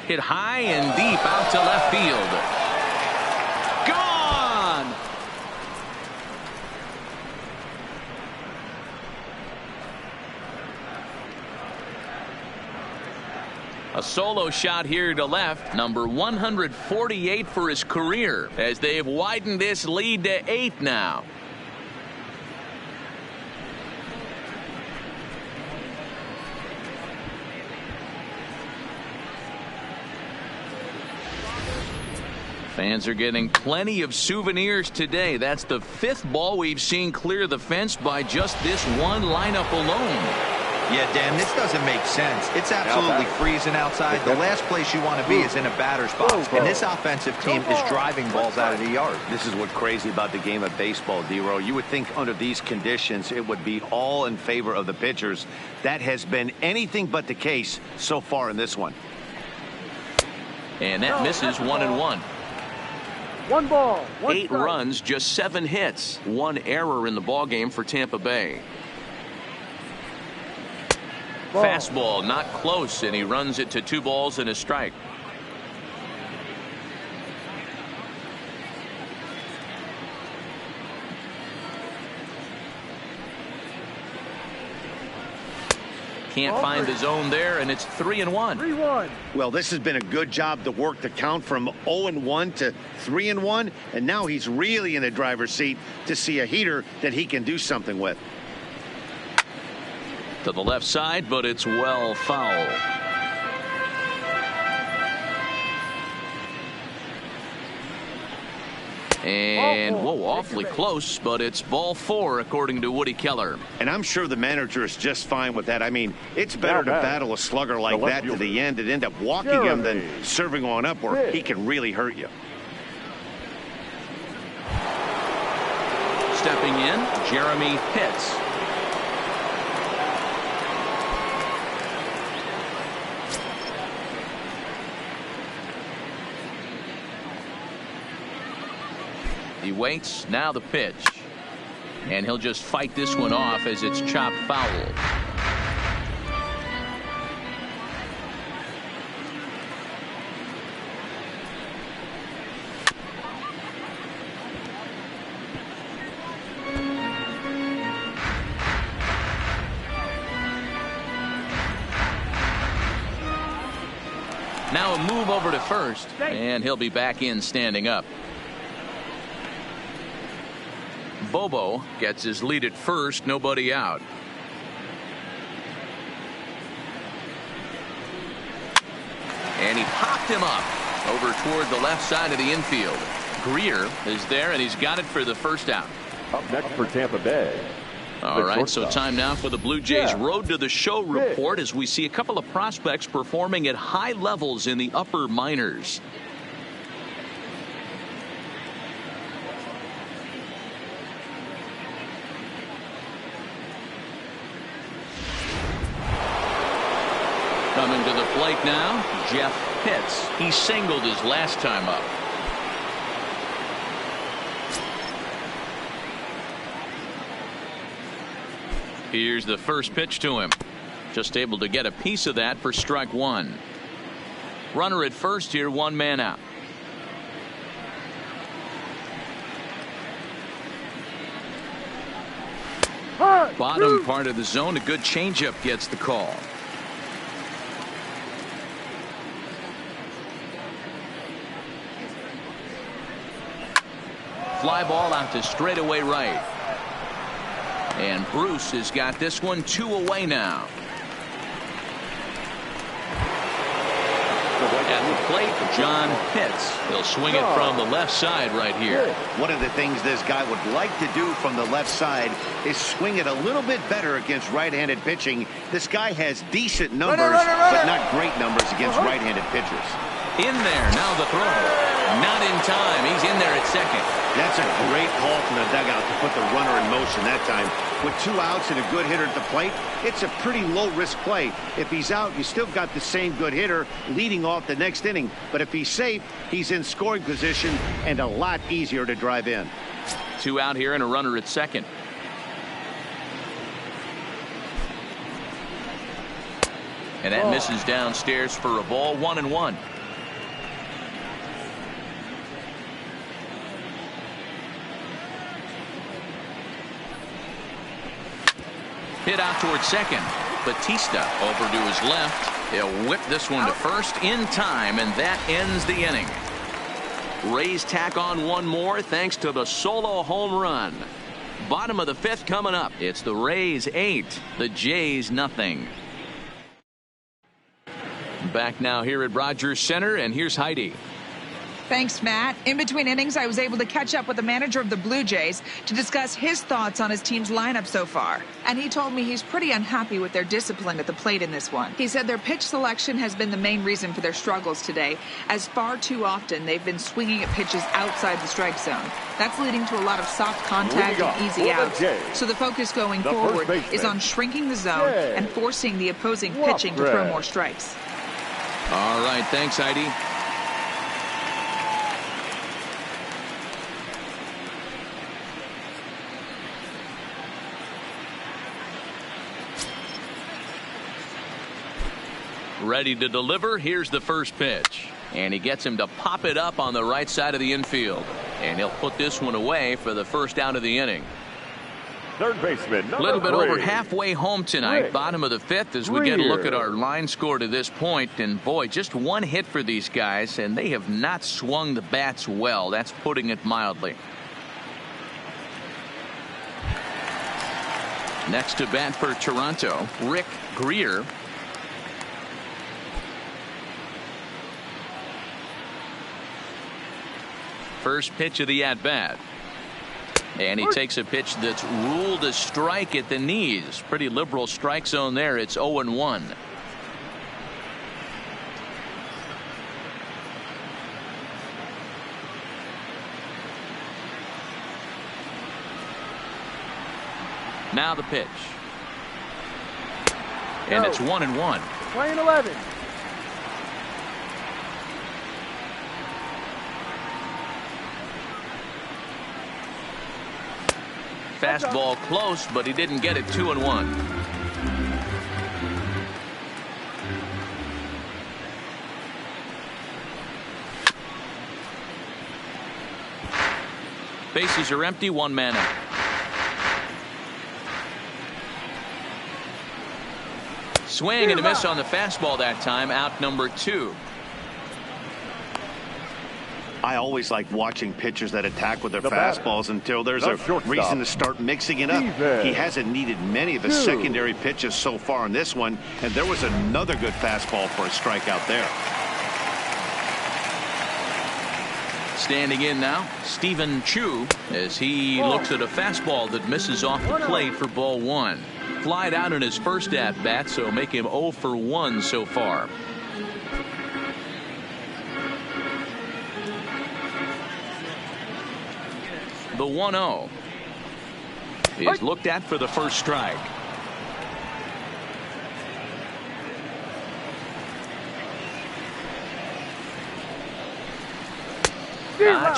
Hit high and deep out to left field. Gone! A solo shot here to left. Number 148 for his career as they've widened this lead to 8 now. Fans are getting plenty of souvenirs today. That's the 5th ball we've seen clear the fence by just this one lineup alone. Yeah, Dan, this doesn't make sense. It's absolutely freezing outside. The last place you want to be is in a batter's box. And this offensive team is driving balls out of the yard. This is what's crazy about the game of baseball, D-Row. You would think under these conditions it would be all in favor of the pitchers. That has been anything but the case so far in this one. And that misses 1-1. 1 ball, 1 8 strike. runs, just 7 hits. 1 error in the ballgame for Tampa Bay. Ball. Fastball not close, and he runs it to 2 balls and a strike. can't find the zone there, and it's 3-1. 3-1. Well, this has been a good job to work the count from 0-1 to 3-1, and now he's really in the driver's seat to see a heater that he can do something with. To the left side, but it's well foul. And, whoa, awfully close, but it's ball 4, according to Woody Keller. And I'm sure the manager is just fine with that. I mean, it's better to battle a slugger like that to the end and end up walking him than serving on up where he can really hurt you. Stepping in, Jeremy Pitts. He waits, now the pitch. And he'll just fight this one off as it's chopped foul. Now a move over to first, and he'll be back in standing up. Bobo gets his lead at first, nobody out. And he popped him up over toward the left side of the infield. Greer is there, and he's got it for the first out. Up next for Tampa Bay. All right, so time now for the Blue Jays Road to the Show report as we see a couple of prospects performing at high levels in the upper minors. Coming to the plate now, Jeff Pitts. He singled his last time up. Here's the first pitch to him. Just able to get a piece of that for strike one. Runner at first here, one man out. Bottom part of the zone, a good changeup gets the call. Fly ball out to straightaway right. And Bruce has got this one 2 away now. At the plate, John Pitts. He'll swing it from the left side right here. One of the things this guy would like to do from the left side is swing it a little bit better against right-handed pitching. This guy has decent numbers, but not great numbers against right-handed pitchers. In there, now the throw. Not in time. He's in there at second. That's a great call from the dugout to put the runner in motion that time. With 2 outs and a good hitter at the plate, it's a pretty low-risk play. If he's out, you still got the same good hitter leading off the next inning. But if he's safe, he's in scoring position and a lot easier to drive in. 2 out here and a runner at second. And that misses downstairs for a ball, 1-1. Hit out towards second. Batista over to his left. He'll whip this one to first in time, and that ends the inning. Rays tack on one more thanks to the solo home run. Bottom of the 5th coming up. It's the Rays 8, the Jays nothing. Back now here at Rogers Center, and here's Heidi. Thanks, Matt. In between innings, I was able to catch up with the manager of the Blue Jays to discuss his thoughts on his team's lineup so far. And he told me he's pretty unhappy with their discipline at the plate in this one. He said their pitch selection has been the main reason for their struggles today, as far too often they've been swinging at pitches outside the strike zone. That's leading to a lot outs contact and easy outs. So the focus going forward is on shrinking the zone and forcing the opposing pitching to throw more strikes. All right, thanks, Heidi. Ready to deliver. Here's the first pitch. And he gets him to pop it up on the right side of the infield. And he'll put this one away for the first out of the inning. Third baseman, A little bit number over 3. halfway home tonight. Rick Bottom of the 5th as we get a look at Greer. our line score to this point. And boy, just one hit for these guys, and they have not swung the bats well. That's putting it mildly. Next to bat for Toronto, Rick Greer. First pitch of the at-bat. And he takes a pitch that's ruled a strike at the knees. Pretty liberal strike zone there. It's 0-1. Now the pitch. And it's 1-1. Playing 11. Fastball close, but he didn't get it. 2-1. Bases are empty. One man out. Swing and a miss on the fastball that time. Out number 2. I always like watching pitchers that attack with their The batter. fastballs until there's The a shortstop. reason to start mixing it up. Steven. He hasn't needed many of his 2. secondary pitches so far in this one, and there was another good fastball for a strikeout there. Standing in now, Stephen Chu, as he looks at a fastball that misses off the plate for ball 1. Flied out in his first at bat, so make him 0 for 1 so far. The 1-0 is looked at for the first strike.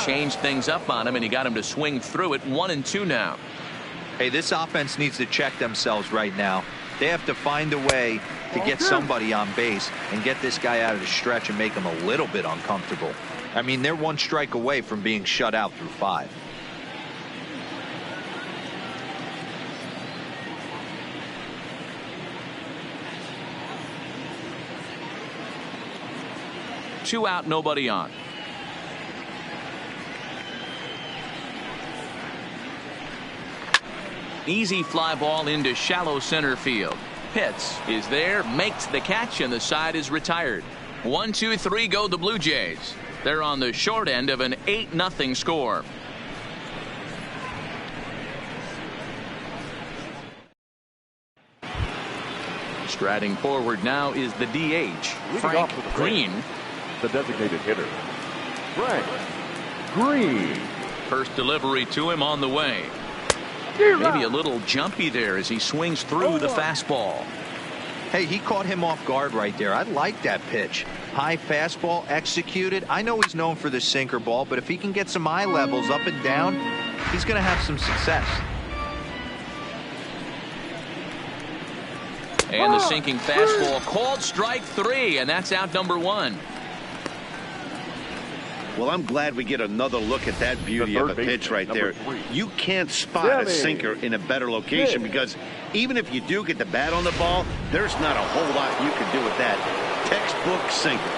Changed things up on him, and he got him to swing through it. 1-2 now. Hey, this offense needs to check themselves right now. They have to find a way to get somebody on base and get this guy out of the stretch and make him a little bit uncomfortable. I mean, they're one strike away from being shut out through 5. Two out, nobody on. Easy fly ball into shallow center field. Pitts is there, makes the catch, and the side is retired. 1, 2, 3 go the Blue Jays. They're on the short end of an 8-0 score. Striding forward now is the DH, Frank off with the Green. The designated hitter, Frank Green. First delivery to him on the way. Maybe a little jumpy there as he swings through the fastball. Hey, he caught him off guard right there. I like that pitch. High fastball executed. I know he's known for the sinker ball, but if he can get some eye levels up and down, he's going to have some success. And the sinking fastball called strike 3, and that's out number 1. Well, I'm glad we get another look at that beauty of a pitch right there. 3. You can't spot a sinker in a better location because even if you do get the bat on the ball, there's not a whole lot you can do with that. Textbook sinker.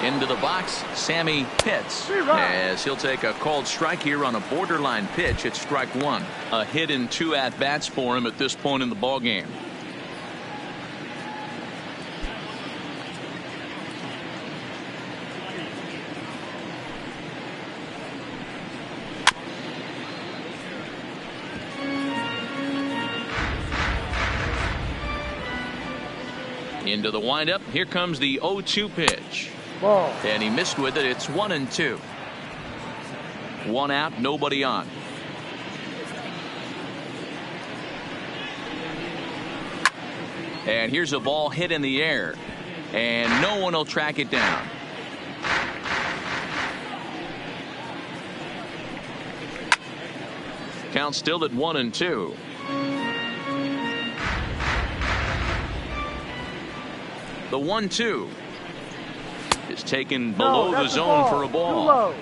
Into the box, Sammy Pitts, as he'll take a called strike here on a borderline pitch. It's strike 1. A hit in 2 at-bats for him at this point in the ballgame. Into the windup. Here comes the 0-2 pitch. Ball. And he missed with it. It's 1-2. 1 out, nobody on. And here's a ball hit in the air. And no one will track it down. Count still at 1-2. The 1-2 is taken below the zone for a ball.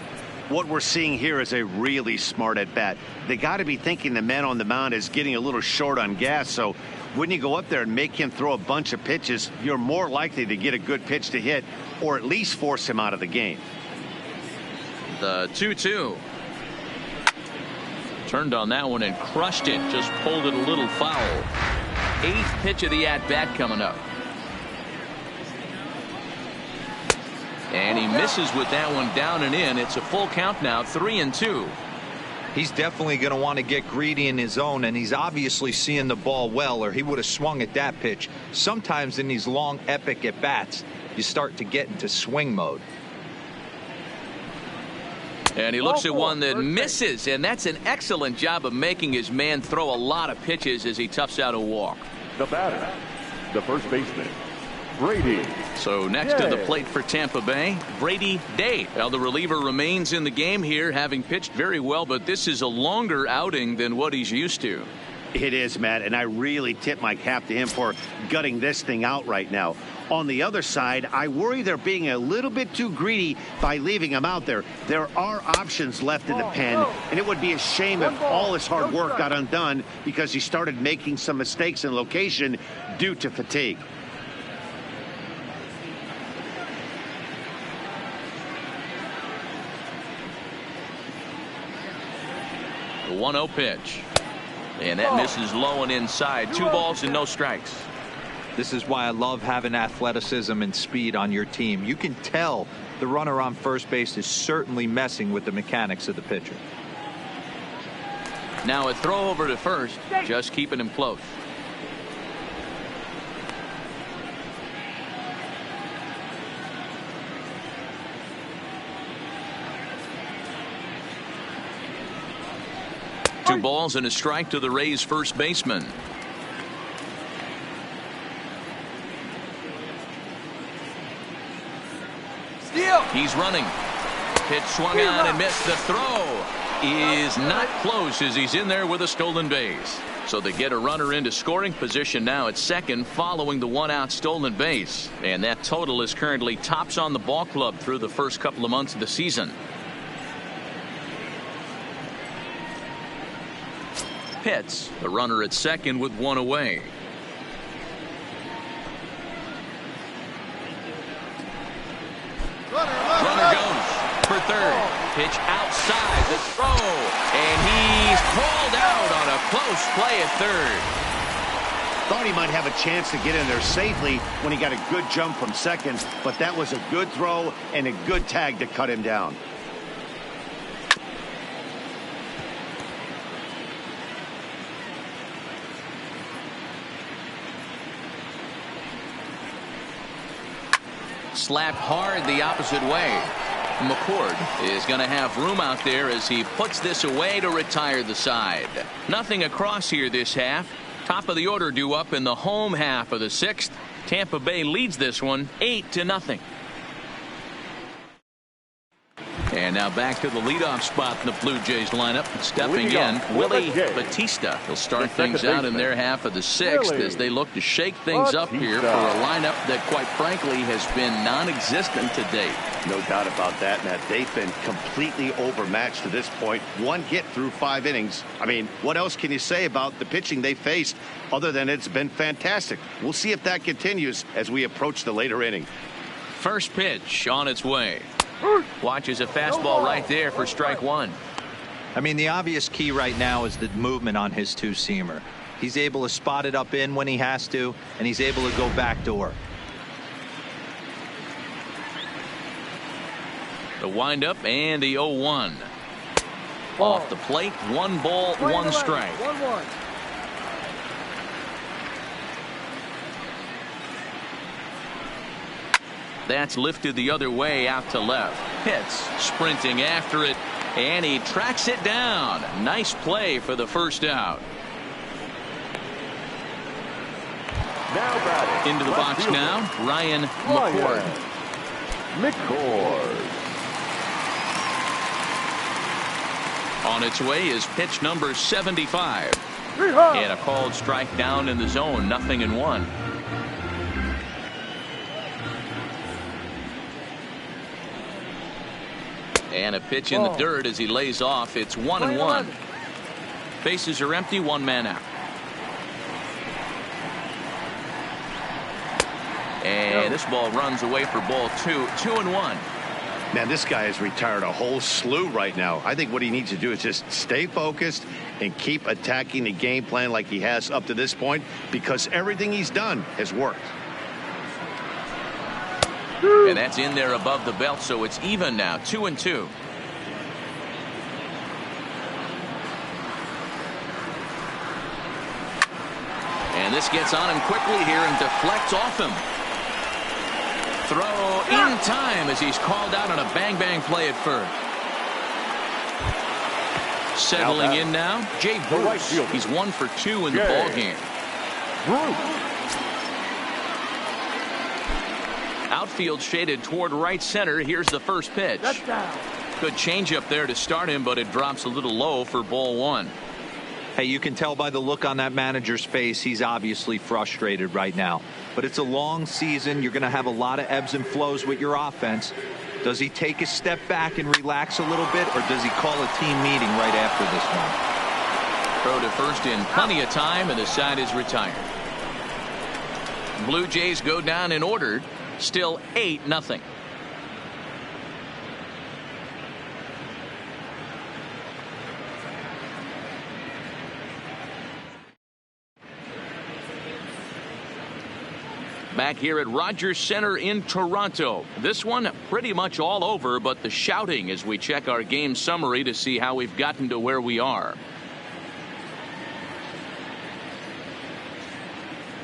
What we're seeing here is a really smart at bat. They got to be thinking the man on the mound is getting a little short on gas. So when you go up there and make him throw a bunch of pitches, you're more likely to get a good pitch to hit or at least force him out of the game. The 2-2. Turned on that one and crushed it. Just pulled it a little foul. 8th pitch of the at-bat coming up. And he misses with that one down and in. It's a full count now, 3-2. He's definitely going to want to get greedy in his zone, and he's obviously seeing the ball well, or he would have swung at that pitch. Sometimes in these long, epic at-bats, you start to get into swing mode. And he looks at one that misses, and that's an excellent job of making his man throw a lot of pitches as he toughs out a walk. The batter, the first baseman, Brady. So next to the plate for Tampa Bay, Brady Day. Well, the reliever remains in the game here, having pitched very well, but this is a longer outing than what he's used to. It is, Matt, and I really tip my cap to him for gutting this thing out right now. On the other side, I worry they're being a little bit too greedy by leaving him out there. There are options left in the pen, and it would be a shame if all his hard work got undone because he started making some mistakes in location due to fatigue. The 1-0 pitch. And that misses low and inside. 2 balls and no strikes. This is why I love having athleticism and speed on your team. You can tell the runner on first base is certainly messing with the mechanics of the pitcher. Now a throw over to first, just keeping him close. Two balls and a strike to the Rays first baseman. Steal. He's running. Pitch swung on and missed. The throw is not close as he's in there with a stolen base. So they get a runner into scoring position now at second following the 1-out stolen base. And that total is currently tops on the ball club through the first couple of months of the season. Pitts, the runner at second with 1 away. Runner goes for third. Pitch outside the throw. And he's pulled out on a close play at third. Thought he might have a chance to get in there safely when he got a good jump from second, but that was a good throw and a good tag to cut him down. Slapped hard the opposite way. McCord is going to have room out there as he puts this away to retire the side. Nothing across here this half. Top of the order due up in the home half of the 6th. Tampa Bay leads this one 8-0. And now back to the leadoff spot in the Blue Jays lineup. Stepping in, Willie Batista. He'll start things out in their half of the 6th as they look to shake things up here for a lineup that, quite frankly, has been non-existent to date. No doubt about that, Matt. They've been completely overmatched to this point. 1 hit through 5 innings. I mean, what else can you say about the pitching they faced other than it's been fantastic? We'll see if that continues as we approach the later inning. First pitch on its way. Watches a fastball right there for strike 1. I mean, the obvious key right now is the movement on his two-seamer. He's able to spot it up in when he has to, and he's able to go backdoor. The windup and the 0-1. Off the plate, 1 ball, 1 strike. 1-1. That's lifted the other way out to left. Pitts sprinting after it, and he tracks it down. Nice play for the first out. Now batting. Into the box fielder, now, Ryan McCord. McCord. On its way is pitch number 75. And a called strike down in the zone, 0-1. And a pitch in the dirt as he lays off. It's 1-1. Bases are empty, one man out. And this ball runs away for ball 2. 2-1. Man, this guy has retired a whole slew right now. I think what he needs to do is just stay focused and keep attacking the game plan like he has up to this point, because everything he's done has worked. And that's in there above the belt, so it's even now, 2-2. And this gets on him quickly here and deflects off him. Throw in time as he's called out on a bang-bang play at first. Settling in now, Jay Bruce. He's 1 for 2 in the ball game. Outfield shaded toward right center. Here's the first pitch. Good changeup there to start him, but it drops a little low for ball 1. Hey, you can tell by the look on that manager's face, he's obviously frustrated right now. But it's a long season. You're going to have a lot of ebbs and flows with your offense. Does he take a step back and relax a little bit, or does he call a team meeting right after this one? Throw to first in plenty of time, and the side is retired. Blue Jays go down in order. Still 8-0. Back here at Rogers Center in Toronto. This one pretty much all over, but the shouting as we check our game summary to see how we've gotten to where we are.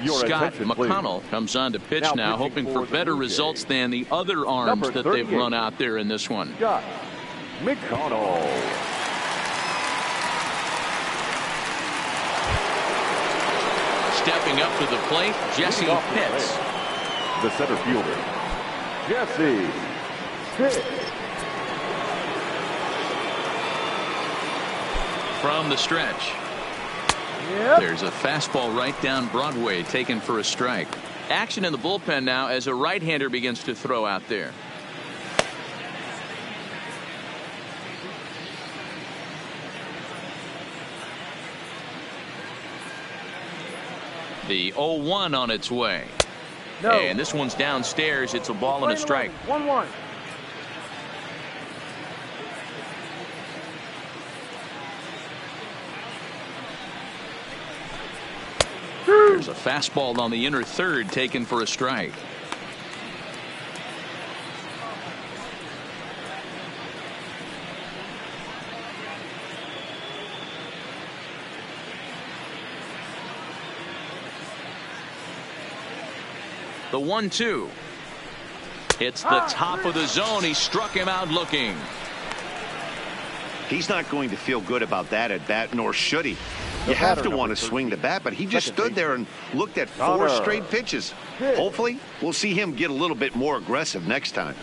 Scott McConnell comes on to pitch now, hoping for better results than the other arms that they've run out there in this one. Scott McConnell. Stepping up to the plate, Jesse Pitts. The center fielder, Jesse Pitts. From the stretch. There's a fastball right down Broadway, taken for a strike. Action in the bullpen now as a right-hander begins to throw out there. The 0-1 on its way. And this one's downstairs. It's a ball and a strike. 1-1. There's a fastball on the inner third, taken for a strike. The 1-2. It's the top of the zone. He struck him out looking. He's not going to feel good about that at bat, nor should he. You have to want to swing the bat, but he just stood there and looked at 4 straight pitches. Hopefully, we'll see him get a little bit more aggressive next time.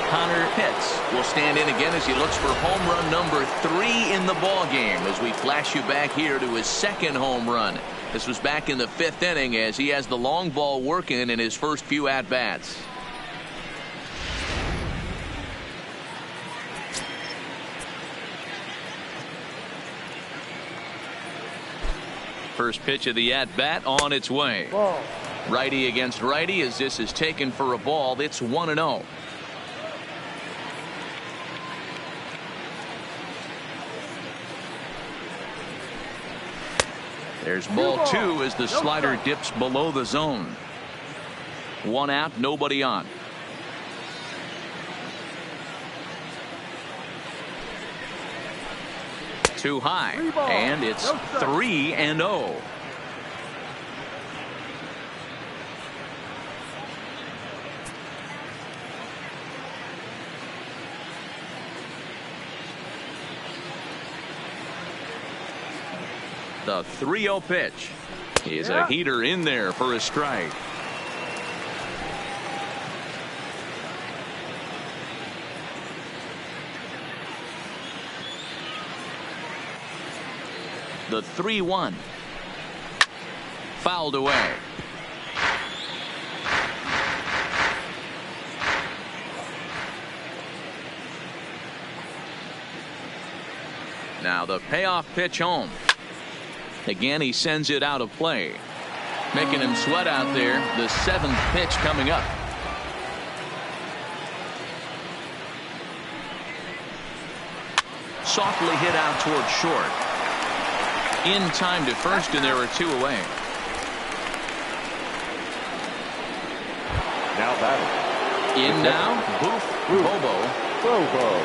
Connor Pitts will stand in again as he looks for home run number 3 in the ball game, as we flash you back here to his second home run. This was back in the 5th inning as he has the long ball working in his first few at-bats. First pitch of the at-bat on its way. Ball. Righty against righty as this is taken for a ball. It's 1-0. There's ball 2 as the slider dips below the zone. 1 out, nobody on. Too high, and it's 3-0. The 3-0 pitch is a heater in there for a strike. The 3-1 fouled away. Now the payoff pitch home. Again, he sends it out of play, making him sweat out there. The 7th pitch coming up. Softly hit out toward short. In time to first, and there are 2 away. Now batting. In now, Boof Bobo. Bobo.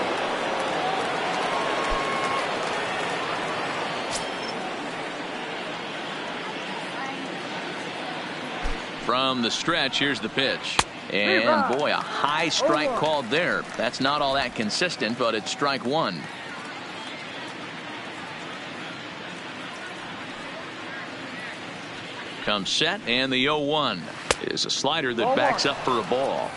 From the stretch, here's the pitch. And boy, a high strike called there. That's not all that consistent, but it's strike 1. Comes set, and the 0-1 is a slider that backs up for a ball.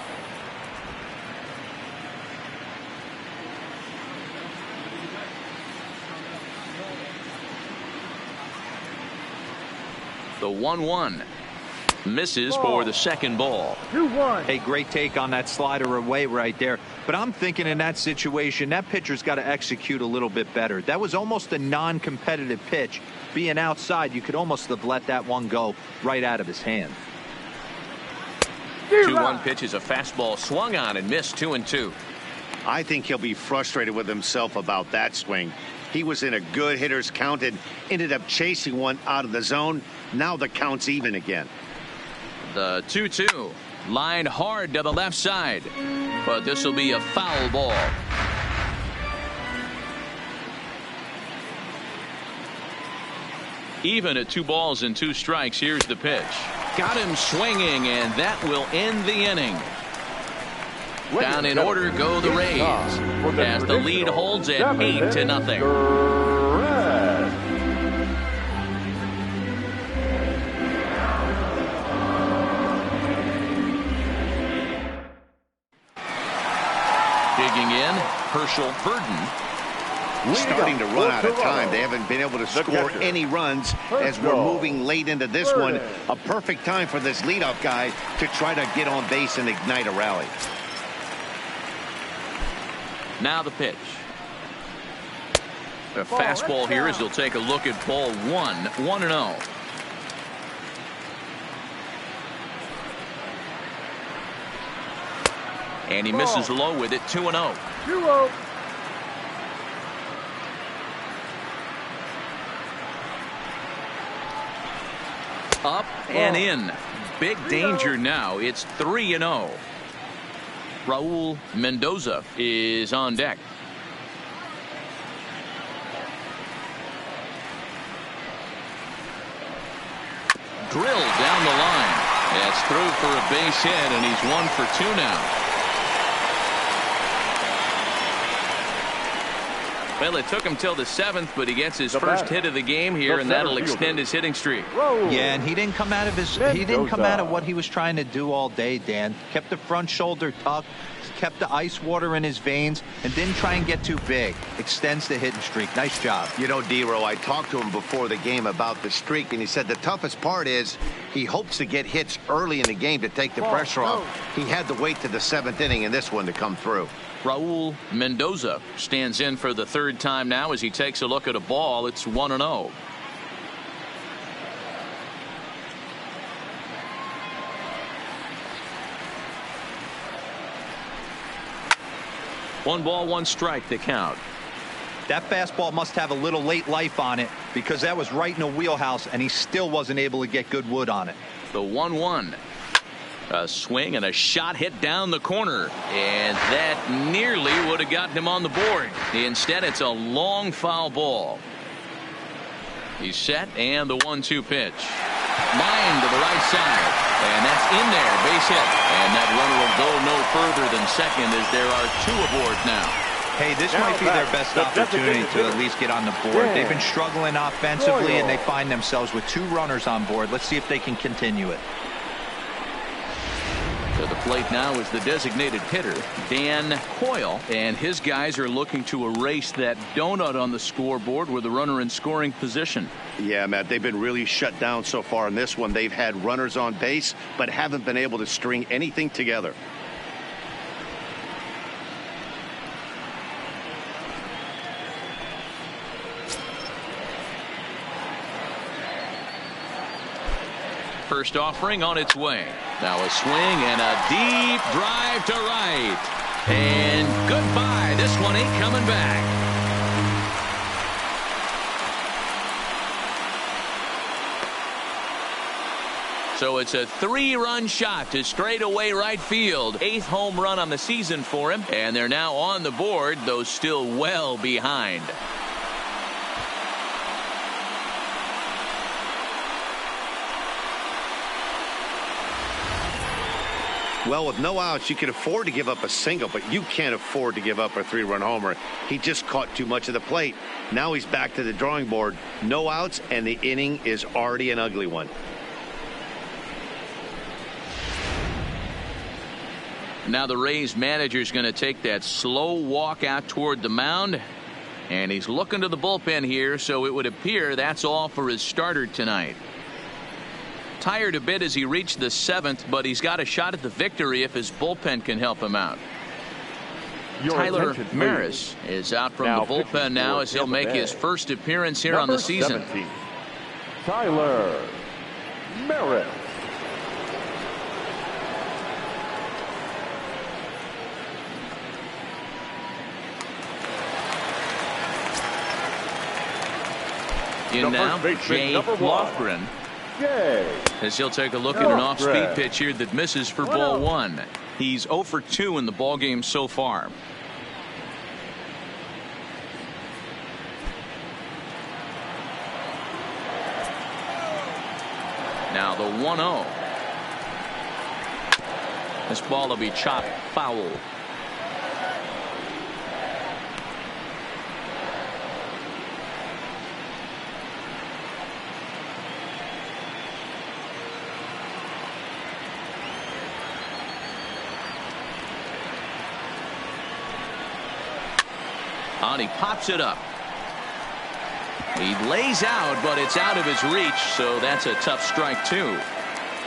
The 1-1 misses for the second ball. 2-1. Hey, great take on that slider away right there. But I'm thinking in that situation, that pitcher's got to execute a little bit better. That was almost a non-competitive pitch. Being outside, you could almost have let that one go right out of his hand. 2-1 pitch is a fastball swung on and missed. 2-2. I think he'll be frustrated with himself about that swing. He was in a good hitter's count and ended up chasing one out of the zone. Now the count's even again. The 2-2 lined hard to the left side, but this will be a foul ball. Even at 2 balls and 2 strikes. Here's the pitch. Got him swinging, and that will end the inning. Down in order go the Rays as the lead holds at 8-0. Digging in, Herschel Burden. Starting to run out of time. They haven't been able to score any runs as we're moving late into this one. A perfect time for this leadoff guy to try to get on base and ignite a rally. Now the pitch. A fastball here as he'll take a look at ball 1. 1-0. And he misses low with it. 2-0. 2-0. Up and in. Big danger now. It's 3-0. Raul Mendoza is on deck. Drilled down the line. That's through for a base hit, and he's 1 for 2 now. Well, it took him till the 7th, but he gets his first hit of the game here, and that'll extend his hitting streak. Yeah, and he didn't come out of what he was trying to do all day, Dan. Kept the front shoulder tucked, kept the ice water in his veins, and didn't try and get too big. Extends the hitting streak. Nice job. You know, D-Row, I talked to him before the game about the streak, and he said the toughest part is he hopes to get hits early in the game to take the pressure off. He had to wait to the 7th inning in this one to come through. Raul Mendoza stands in for the 3rd time now as he takes a look at a ball. It's 1-0. One ball, 1 strike, the count. That fastball must have a little late life on it because that was right in the wheelhouse, and he still wasn't able to get good wood on it. The 1-1. A swing and a shot hit down the corner, and that nearly would have gotten him on the board. Instead, it's a long foul ball. He's set, and the 1-2 pitch. Line to the right side, and that's in there. Base hit, and that runner will go no further than second as there are 2 aboard now. Hey, this might be their best opportunity to at least get on the board. They've been struggling offensively, and they find themselves with 2 runners on board. Let's see if they can continue it. To the plate now is the designated hitter, Dan Coyle, and his guys are looking to erase that donut on the scoreboard with a runner in scoring position. Yeah, Matt, they've been really shut down so far in this one. They've had runners on base, but haven't been able to string anything together. First offering on its way. Now a swing and a deep drive to right. And goodbye. This one ain't coming back. So it's a 3-run shot to straightaway right field. 8th home run on the season for him. And they're now on the board, though still well behind. Well, with no outs, you can afford to give up a single, but you can't afford to give up a 3-run homer. He just caught too much of the plate. Now he's back to the drawing board. No outs, and the inning is already an ugly one. Now the Rays manager is going to take that slow walk out toward the mound. And he's looking to the bullpen here, so it would appear that's all for his starter tonight. Tired a bit as he reached the 7th, but he's got a shot at the victory if his bullpen can help him out. Tyler Maris is out from the bullpen now as he'll make his first appearance here on the season. 17, Tyler Maris. In now, Jay Lofgren, as he'll take a look at an off-speed pitch here that misses for ball 1. He's 0 for 2 in the ball game so far. Now the 1-0. This ball will be chopped foul. And he pops it up. He lays out, but it's out of his reach, so that's a tough strike too.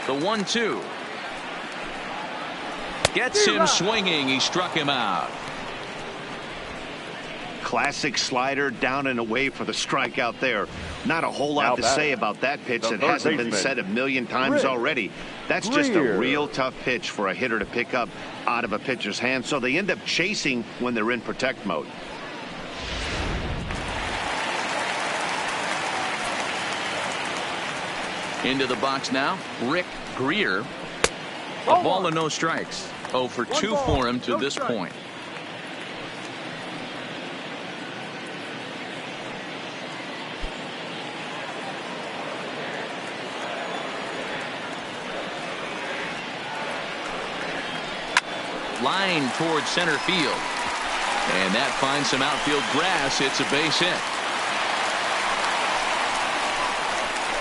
The 1-2 gets him swinging. He struck him out. Classic slider down and away for the strikeout there. Not a whole lot to say about that pitch that hasn't been said a million times already. That's just a real tough pitch for a hitter to pick up out of a pitcher's hand, so they end up chasing when they're in protect mode. Into the box now, Rick Greer. A ball and no strikes. 0 for 2 for him to this point. Line towards center field. And that finds some outfield grass. It's a base hit.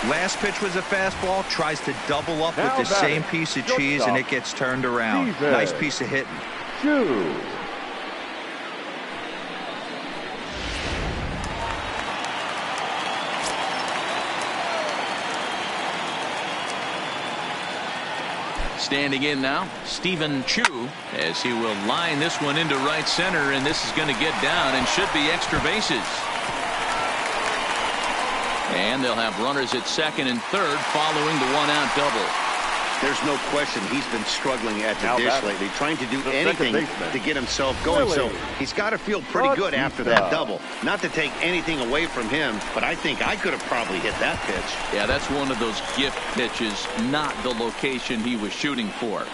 Last pitch was a fastball, tries to double up with the same piece of cheese, and it gets turned around. Nice piece of hitting. Standing in now, Stephen Chu, as he will line this one into right center, and this is going to get down and should be extra bases. And they'll have runners at second and third following the 1-out double. There's no question he's been struggling at the dish lately, trying to do anything to get himself going. So he's got to feel pretty good after that double. Not to take anything away from him, but I think I could have probably hit that pitch. Yeah, that's one of those gift pitches, not the location he was shooting for.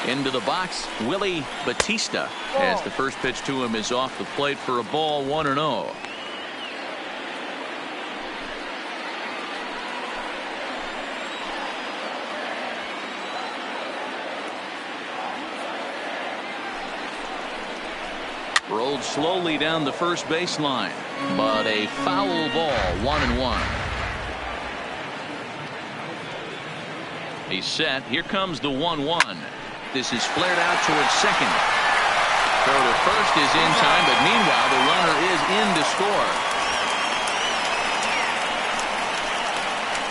Into the box, Willie Batista, as the first pitch to him is off the plate for a ball, 1-0. Rolled slowly down the first baseline, but a foul ball, 1-1. He's set. Here comes the 1-1. This is flared out towards second. Throw to first is in time, but meanwhile the runner is in to score.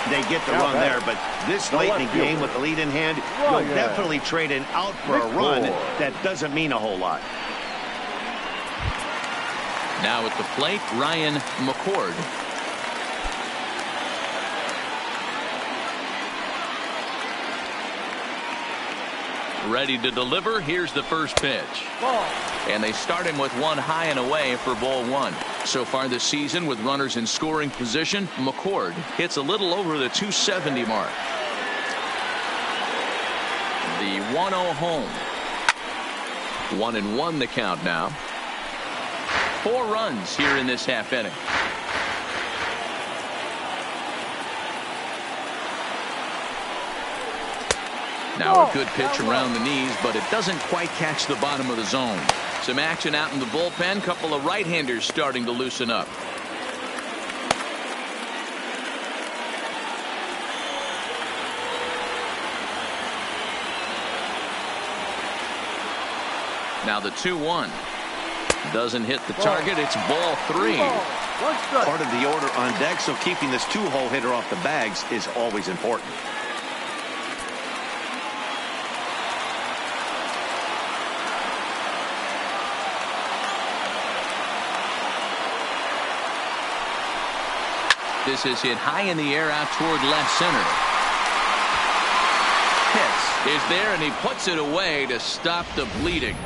They get the run there, but this late in the game with the lead in hand, you'll definitely trade an out for a run that doesn't mean a whole lot. Now at the plate, Ryan McCord. Ready to deliver. Here's the first pitch. Ball. And they start him with one high and away for ball one. So far this season with runners in scoring position, McCord hits a little over the 270 mark. The 1-0 home. 1-1 the count now. 4 runs here in this half inning. Now a good pitch around the knees, but it doesn't quite catch the bottom of the zone. Some action out in the bullpen. Couple of right-handers starting to loosen up. Now the 2-1. Doesn't hit the target. It's ball 3. One strike. Part of the order on deck, so keeping this 2-hole hitter off the bags is always important. This is hit high in the air out toward left center. Pitts is there, and he puts it away to stop the bleeding.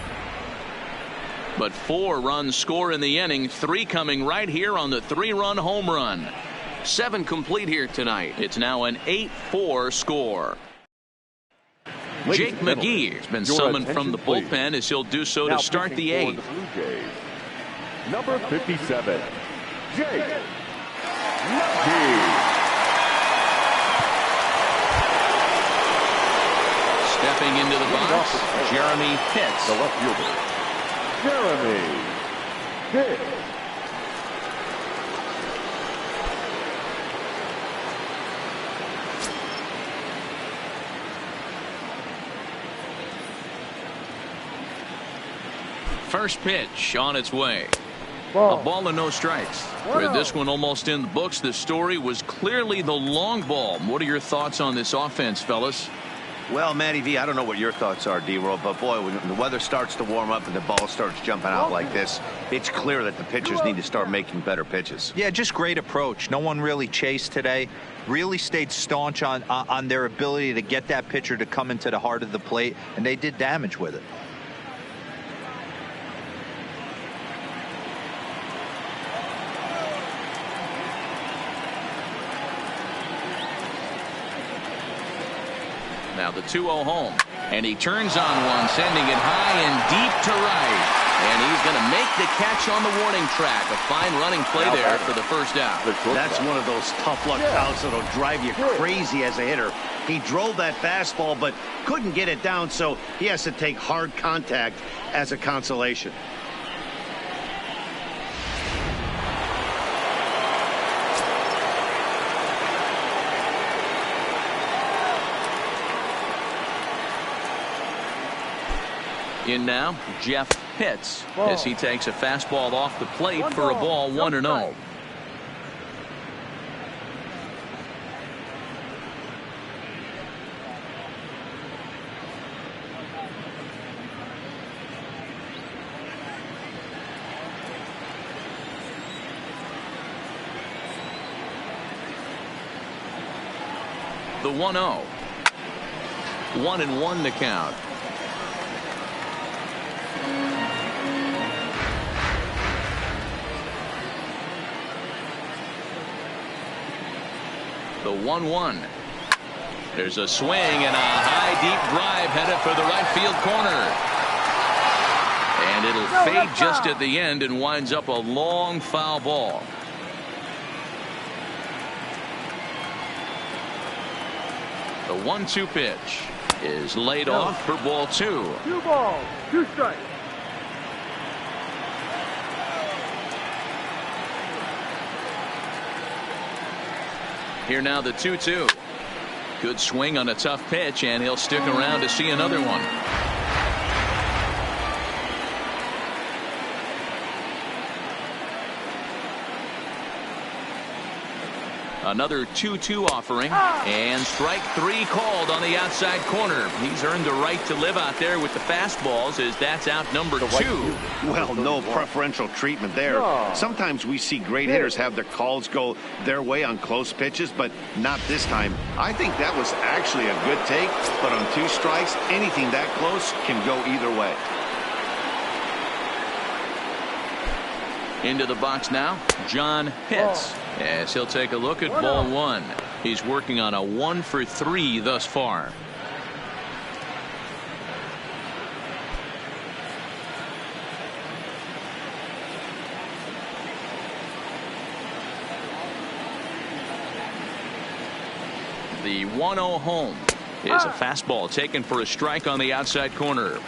But 4 runs score in the inning, 3 coming right here on the 3-run home run. 7 complete here tonight. It's now an 8-4 score. Jake McGee has been summoned from the bullpen as he'll do so to start the 8th. Number 57, Jake McGee. Stepping into the box, Jeremy Pitts. The left fielder, Jeremy Pitts. First pitch on its way. Ball. A ball and no strikes. With this one almost in the books, the story was clearly the long ball. What are your thoughts on this offense, fellas? Well, Matty V, I don't know what your thoughts are, D-Roll, but boy, when the weather starts to warm up and the ball starts jumping out like this, it's clear that the pitchers need to start making better pitches. Yeah, just great approach. No one really chased today. Really stayed staunch on their ability to get that pitcher to come into the heart of the plate, and they did damage with it. Now the 2-0 home, and he turns on one, sending it high and deep to right, and he's going to make the catch on the warning track. A fine running play there for the first out. That's one of those tough luck outs that'll drive you crazy as a hitter. He drove that fastball but couldn't get it down, so he has to take hard contact as a consolation. In now, Jeff Pitts as he takes a fastball off the plate for a ball 1-0. The 1-0. 1-1 to count. The 1-1. There's a swing and a high deep drive headed for the right field corner. And it'll fade just at the end and winds up a long foul ball. The 1-2 pitch is laid off for ball 2. 2 balls, 2 strikes. Here now the 2-2. Good swing on a tough pitch, and he'll stick around to see another one. Another 2-2 offering, and strike 3 called on the outside corner. He's earned the right to live out there with the fastballs, as that's out number 2. Well, no preferential treatment there. Sometimes we see great hitters have their calls go their way on close pitches, but not this time. I think that was actually a good take, but on 2 strikes, anything that close can go either way. Into the box now, John Pitts, as he'll take a look at ball 1. He's working on a 1 for 3 thus far. The 1-0 home is a fastball taken for a strike on the outside corner.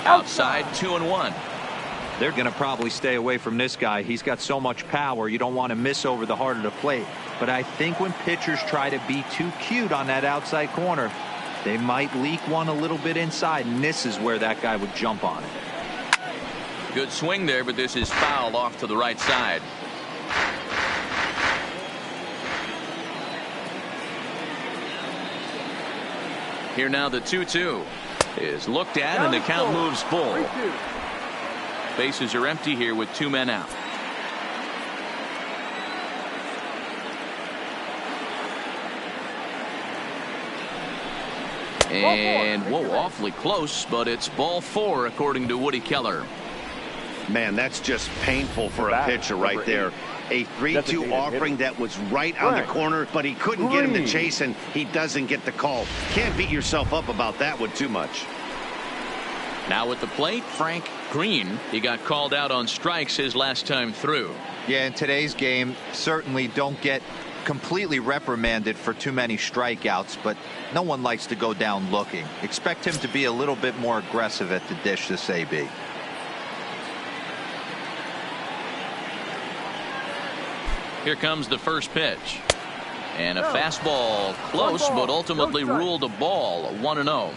Outside, 2-1. They're going to probably stay away from this guy. He's got so much power. You don't want to miss over the heart of the plate. But I think when pitchers try to be too cute on that outside corner, they might leak one a little bit inside, and this is where that guy would jump on it. Good swing there, but this is foul off to the right side. Here now the 2-2 is looked at, and the count moves full. Bases are empty here with 2 men out. And whoa, awfully close, but it's ball 4 according to Woody Keller. Man, that's just painful for a pitcher right there. A 3-2 offering that was right on the corner, but he couldn't get him to chase, and he doesn't get the call. Can't beat yourself up about that one too much. Now at the plate, Frank Green. He got called out on strikes his last time through. Yeah, in today's game, certainly don't get completely reprimanded for too many strikeouts, but no one likes to go down looking. Expect him to be a little bit more aggressive at the dish this AB. Here comes the first pitch. And a fastball close, but ultimately ruled a ball. 1-0.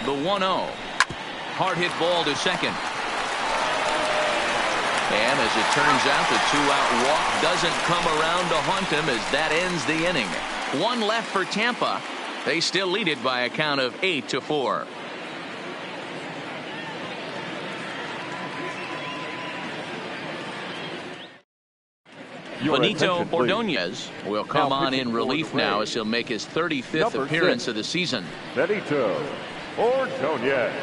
The 1-0. Hard hit ball to second. And as it turns out, the 2-out walk doesn't come around to haunt him, as that ends the inning. 1 left for Tampa. They still lead it by a count of 8-4. Benito Ordonez will come on in relief now, as he'll make his 35th appearance of the season. Benito Ordonez.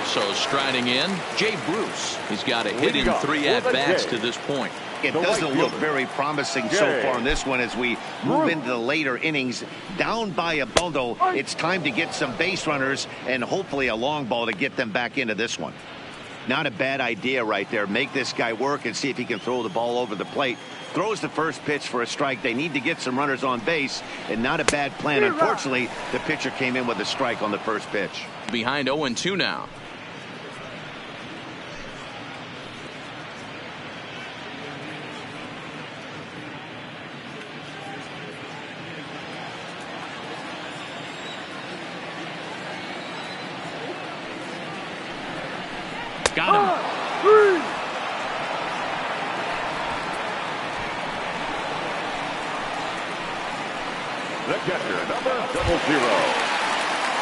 So striding in, Jay Bruce. He's got a hit in 3 at-bats to this point. It doesn't look very promising so far in this one as we move into the later innings. Down by a bundle, it's time to get some base runners and hopefully a long ball to get them back into this one. Not a bad idea right there. Make this guy work and see if he can throw the ball over the plate. Throws the first pitch for a strike. They need to get some runners on base, and not a bad plan. Unfortunately, the pitcher came in with a strike on the first pitch. Behind 0-2 now. Got him. The catcher, number 00.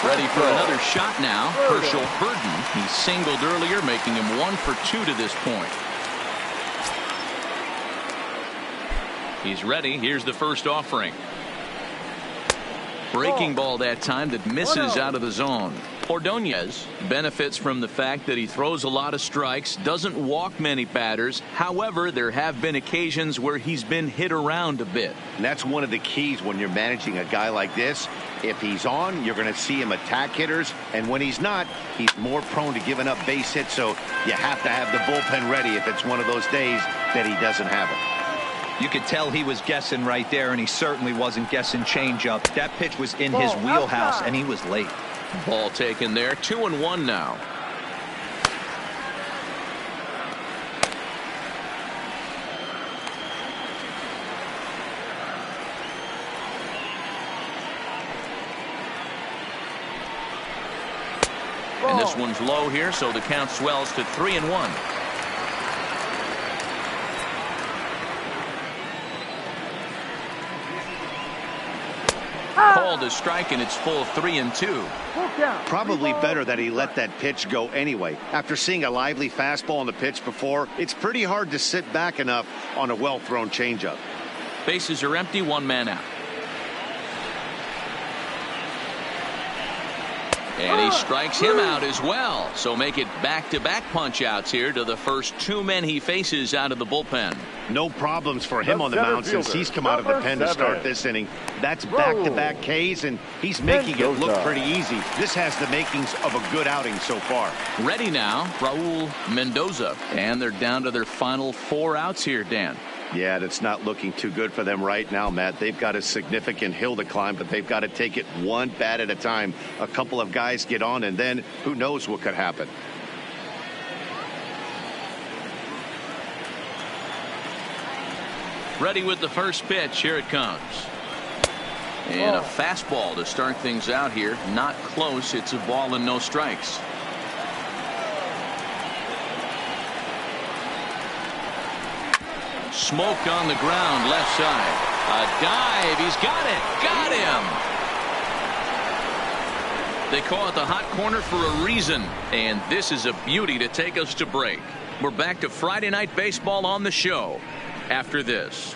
Ready for another shot now. Herschel Burden. He singled earlier, making him 1 for 2 to this point. He's ready. Here's the first offering. Breaking ball that time that misses out of the zone. Ordonez benefits from the fact that he throws a lot of strikes, doesn't walk many batters. However, there have been occasions where he's been hit around a bit. And that's one of the keys when you're managing a guy like this. If he's on, you're going to see him attack hitters, and when he's not, he's more prone to giving up base hits, so you have to have the bullpen ready if it's one of those days that he doesn't have it. You could tell he was guessing right there, and he certainly wasn't guessing changeup. That pitch was in his wheelhouse, and he was late. Ball taken there. 2-1 now. And this one's low here, so the count swells to 3-1. Called a strike, and it's full 3-2. Probably better that he let that pitch go anyway. After seeing a lively fastball on the pitch before, it's pretty hard to sit back enough on a well-thrown changeup. Bases are empty, one man out. And he strikes him out as well. So make it back-to-back punch-outs here to the first two men he faces out of the bullpen. No problems for him on the mound since he's come out of the pen to start this inning. That's back-to-back Ks, and he's making it look pretty easy. This has the makings of a good outing so far. Ready now, Raul Mendoza. And they're down to their final 4 outs here, Dan. Yeah, that's not looking too good for them right now, Matt. They've got a significant hill to climb, but they've got to take it one bat at a time. A couple of guys get on, and then who knows what could happen. Ready with the first pitch. Here it comes. And a fastball to start things out here. Not close. It's a ball and no strikes. Smoke on the ground, left side. A dive. He's got it. Got him. They call it the hot corner for a reason. And this is a beauty to take us to break. We're back to Friday Night Baseball on the show after this.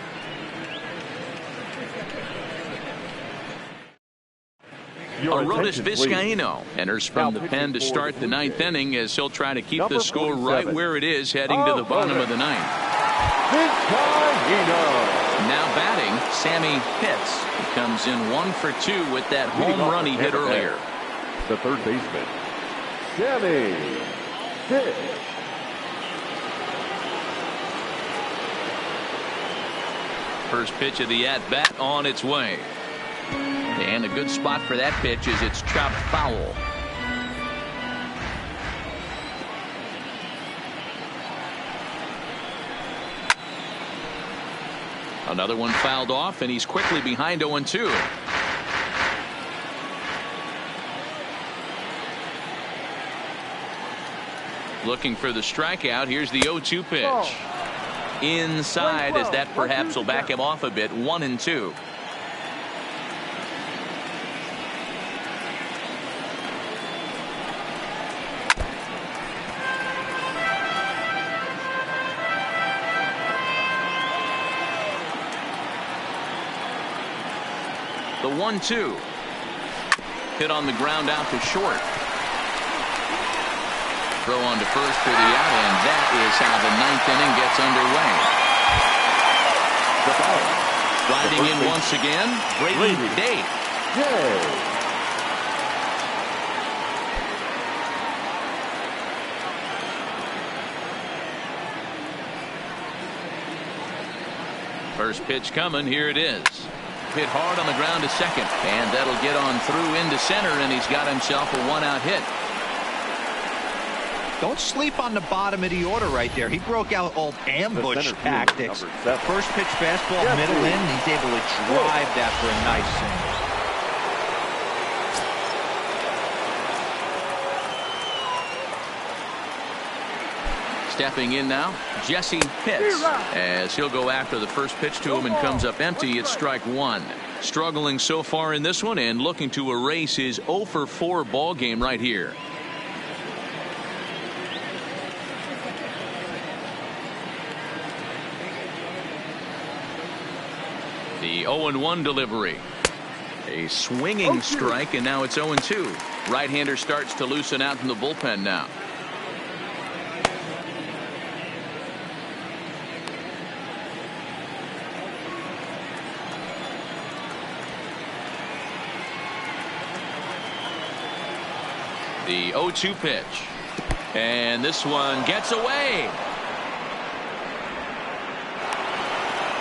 Arodys Vizcaino enters from the pen to start the 9th inning as he'll try to keep the score right where it is heading to the bottom of the 9th. Now batting, Sammy Pitts. He comes in 1 for 2 with that home run he hit earlier. The third baseman, Sammy Pitts. First pitch of the at-bat on its way. And a good spot for that pitch is it's chopped foul. Another one fouled off, and he's quickly behind 0-2. Looking for the strikeout. Here's the 0-2 pitch. Inside, as that perhaps will back him off a bit. 1-2. The 1-2 hit on the ground out to short. Throw on to first for the out, and that is how the 9th inning gets underway. Riding in once again, Brady Day. First pitch coming. Here it is. Hit hard on the ground to second, and that'll get on through into center, and he's got himself a 1-out hit. Don't sleep on the bottom of the order right there. He broke out old ambush tactics. First pitch fastball, middle in. He's able to drive that for a nice single. Stepping in now, Jesse Pitts, as he'll go after the first pitch to him and comes up empty. It's strike 1. Struggling so far in this one and looking to erase his 0 for 4 ball game right here. The 0-1 delivery. A swinging strike, and now it's 0-2. Right-hander starts to loosen out from the bullpen now. The 0-2 pitch. And this one gets away.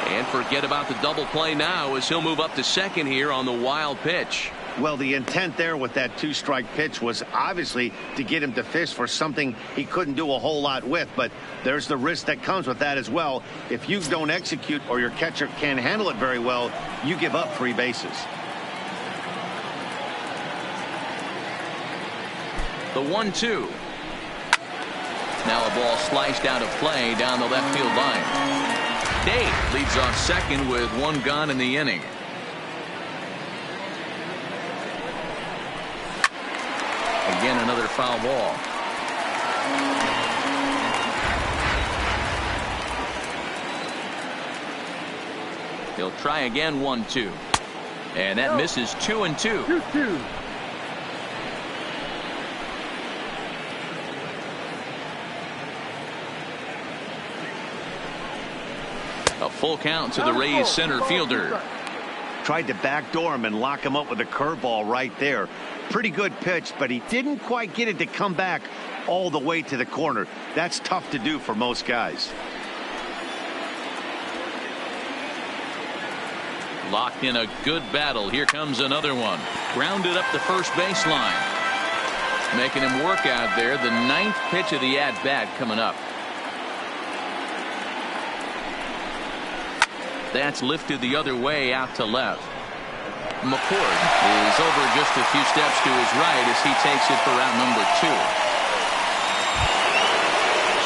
And forget about the double play now as he'll move up to second here on the wild pitch. Well, the intent there with that 2-strike pitch was obviously to get him to fish for something he couldn't do a whole lot with. But there's the risk that comes with that as well. If you don't execute or your catcher can't handle it very well, you give up 3 bases. The 1-2. Now a ball sliced out of play down the left field line. Dave leads off second with one gone in the inning. Again, another foul ball. He'll try again, 1-2. And that misses 2-2. 2-2. A full count to the Rays center fielder. Tried to backdoor him and lock him up with a curveball right there. Pretty good pitch, but he didn't quite get it to come back all the way to the corner. That's tough to do for most guys. Locked in a good battle. Here comes another one. Grounded up the first baseline. Making him work out there. The 9th pitch of the at-bat coming up. That's lifted the other way out to left. McCord is over just a few steps to his right as he takes it for route number 2.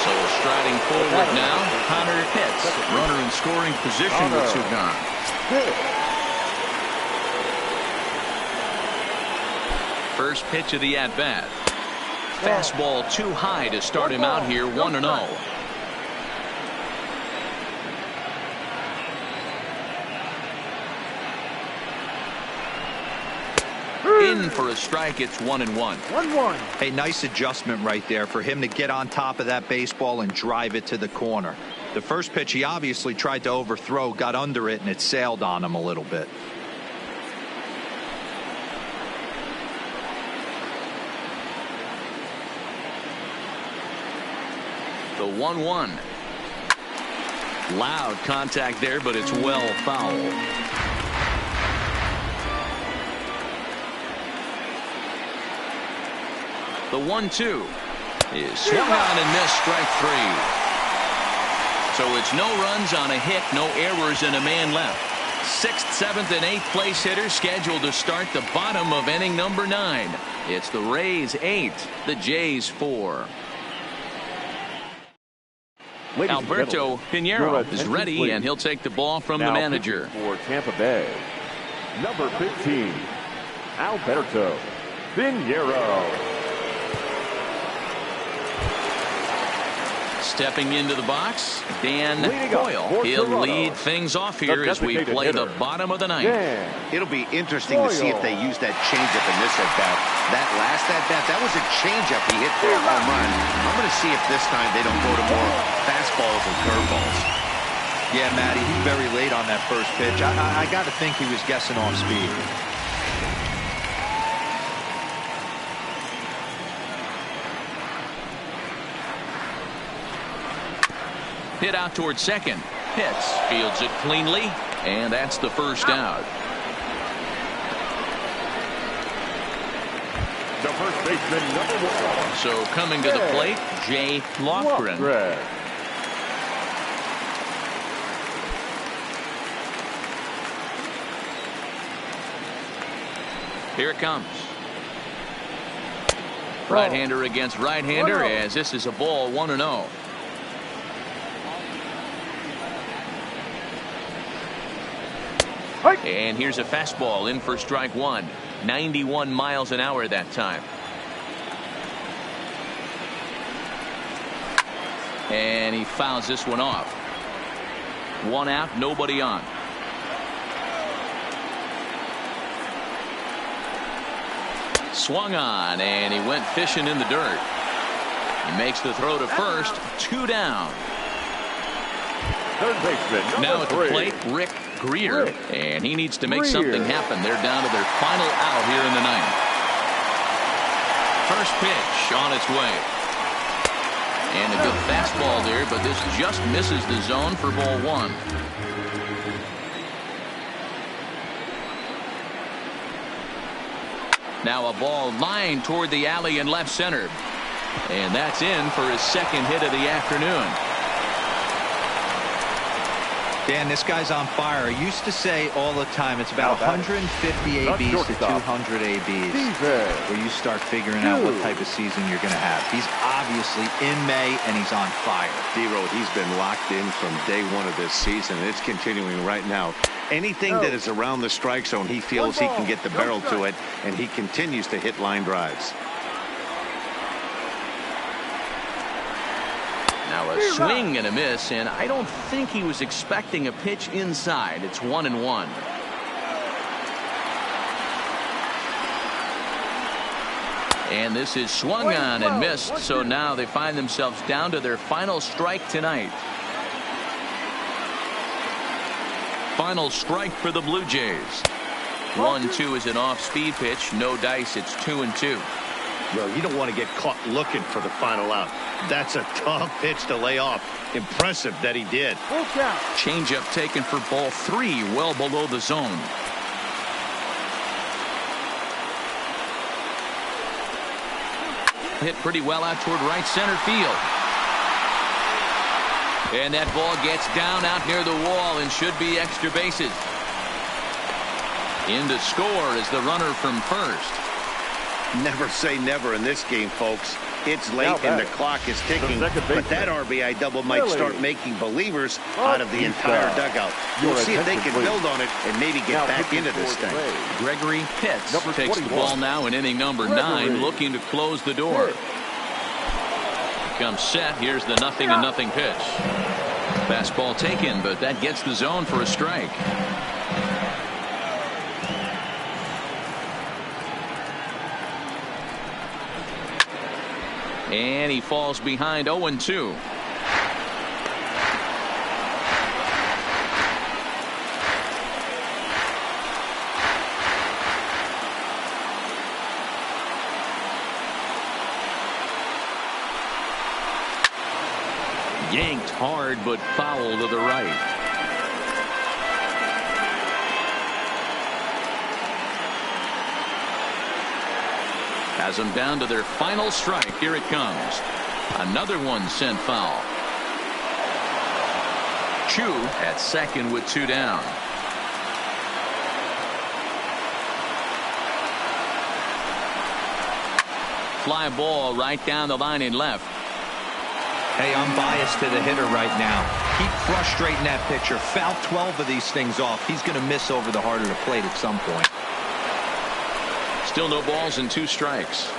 So striding forward now, Connor Pitts. Runner in scoring position with 2 gone. First pitch of the at-bat. Fastball too high to start him out here, 1-0. In for a strike. It's 1-1. 1-1. Hey, nice adjustment right there for him to get on top of that baseball and drive it to the corner. The first pitch he obviously tried to overthrow, got under it, and it sailed on him a little bit. The 1-1. Loud contact there, but it's well foul. The 1-2 is swung on and missed, strike 3. So it's no runs on a hit, no errors, and a man left. 6th, 7th, and 8th place hitters scheduled to start the bottom of inning number 9. It's the Rays 8, the Jays 4. Alberto Pinheiro is ready, please. and he'll take the ball from Now the manager. For Tampa Bay, number 15, Alberto Pinheiro. Stepping into the box, Dan Coyle. He'll lead things off here as we play the bottom of the 9th. It'll be interesting to see if they use that changeup in this at-bat. That last at-bat, that was a changeup he hit for a home run. I'm going to see if this time they don't go to more fastballs and curveballs. Yeah, Matty, he's very late on that first pitch. I got to think he was guessing off speed. Hit out towards second. Pitts fields it cleanly, and that's the first out. The first baseman, number 1. So coming to the plate, Jay Lofgren. Here it comes. Right-hander against right-hander, as this is a ball, 1-0. And here's a fastball in for strike 1. 91 miles an hour that time. And he fouls this one off. 1 out, nobody on. Swung on, and he went fishing in the dirt. He makes the throw to first. 2 down. Third baseman, now at the 3. plate, Rick Greer, and he needs to make something happen. They're down to their final out here in the 9th. First pitch on its way. And a good fastball there, but this just misses the zone for ball 1. Now a ball lined toward the alley in left center. And that's in for his second hit of the afternoon. Dan, this guy's on fire. I used to say all the time it's about 150 ABs to 200 ABs where you start figuring out what type of season you're going to have. He's obviously in May, and he's on fire. D-Road, he's been locked in from day one of this season. It's continuing right now. Anything that is around the strike zone, he feels he can get the barrel to it, and he continues to hit line drives. Now a swing and a miss, and I don't think he was expecting a pitch inside. It's 1-1. And this is swung on and missed, so now they find themselves down to their final strike tonight. Final strike for the Blue Jays. 1-2 is an off-speed pitch. No dice. It's 2-2. Well, you don't want to get caught looking for the final out. That's a tough pitch to lay off. Impressive that he did. Changeup taken for ball 3, well below the zone. Hit pretty well out toward right center field. And that ball gets down out near the wall and should be extra bases. In to score is the runner from first. Never say never in this game, folks. It's late and the clock is ticking, but that RBI double might start making believers out of the entire dugout. We'll see if they can build on it and maybe get back into this thing. Gregory Pitts takes the ball now in inning number 9, looking to close the door. Comes set. Here's the 0-0 pitch. Fastball taken, but that gets the zone for a strike. And he falls behind 0-2. Yanked hard, but foul to the right. Has them down to their final strike. Here it comes. Another one sent foul. Chu at second with 2 down. Fly ball right down the line in left. Hey, I'm biased to the hitter right now. Keep frustrating that pitcher. Foul 12 of these things off. He's going to miss over the heart of the plate at some point. Still no balls and 2 strikes.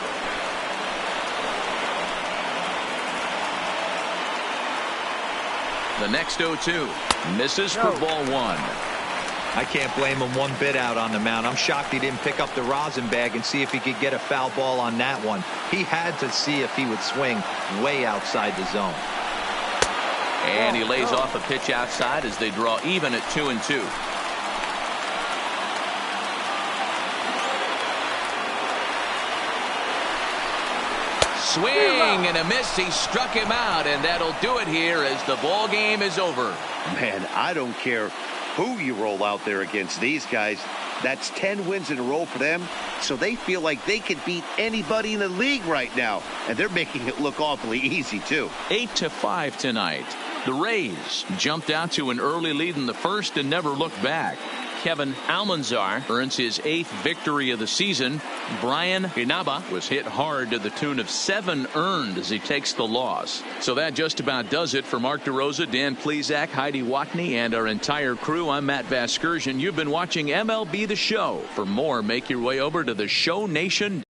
The next 0-2 misses for ball 1. I can't blame him one bit out on the mound. I'm shocked he didn't pick up the rosin bag and see if he could get a foul ball on that one. He had to see if he would swing way outside the zone. And he lays off a pitch outside as they draw even at 2-2. Swing and a miss. He struck him out, and that'll do it here as the ball game is over. Man, I don't care who you roll out there against these guys. That's 10 wins in a row for them, so they feel like they could beat anybody in the league right now, and they're making it look awfully easy too. 8-5 tonight. The Rays jumped out to an early lead in the first and never looked back. Kevin Almanzar earns his 8th victory of the season. Brian Inaba was hit hard to the tune of 7 earned as he takes the loss. So that just about does it for Mark DeRosa, Dan Plesac, Heidi Watney, and our entire crew. I'm Matt Vasgersian. You've been watching MLB The Show. For more, make your way over to theshownation.com.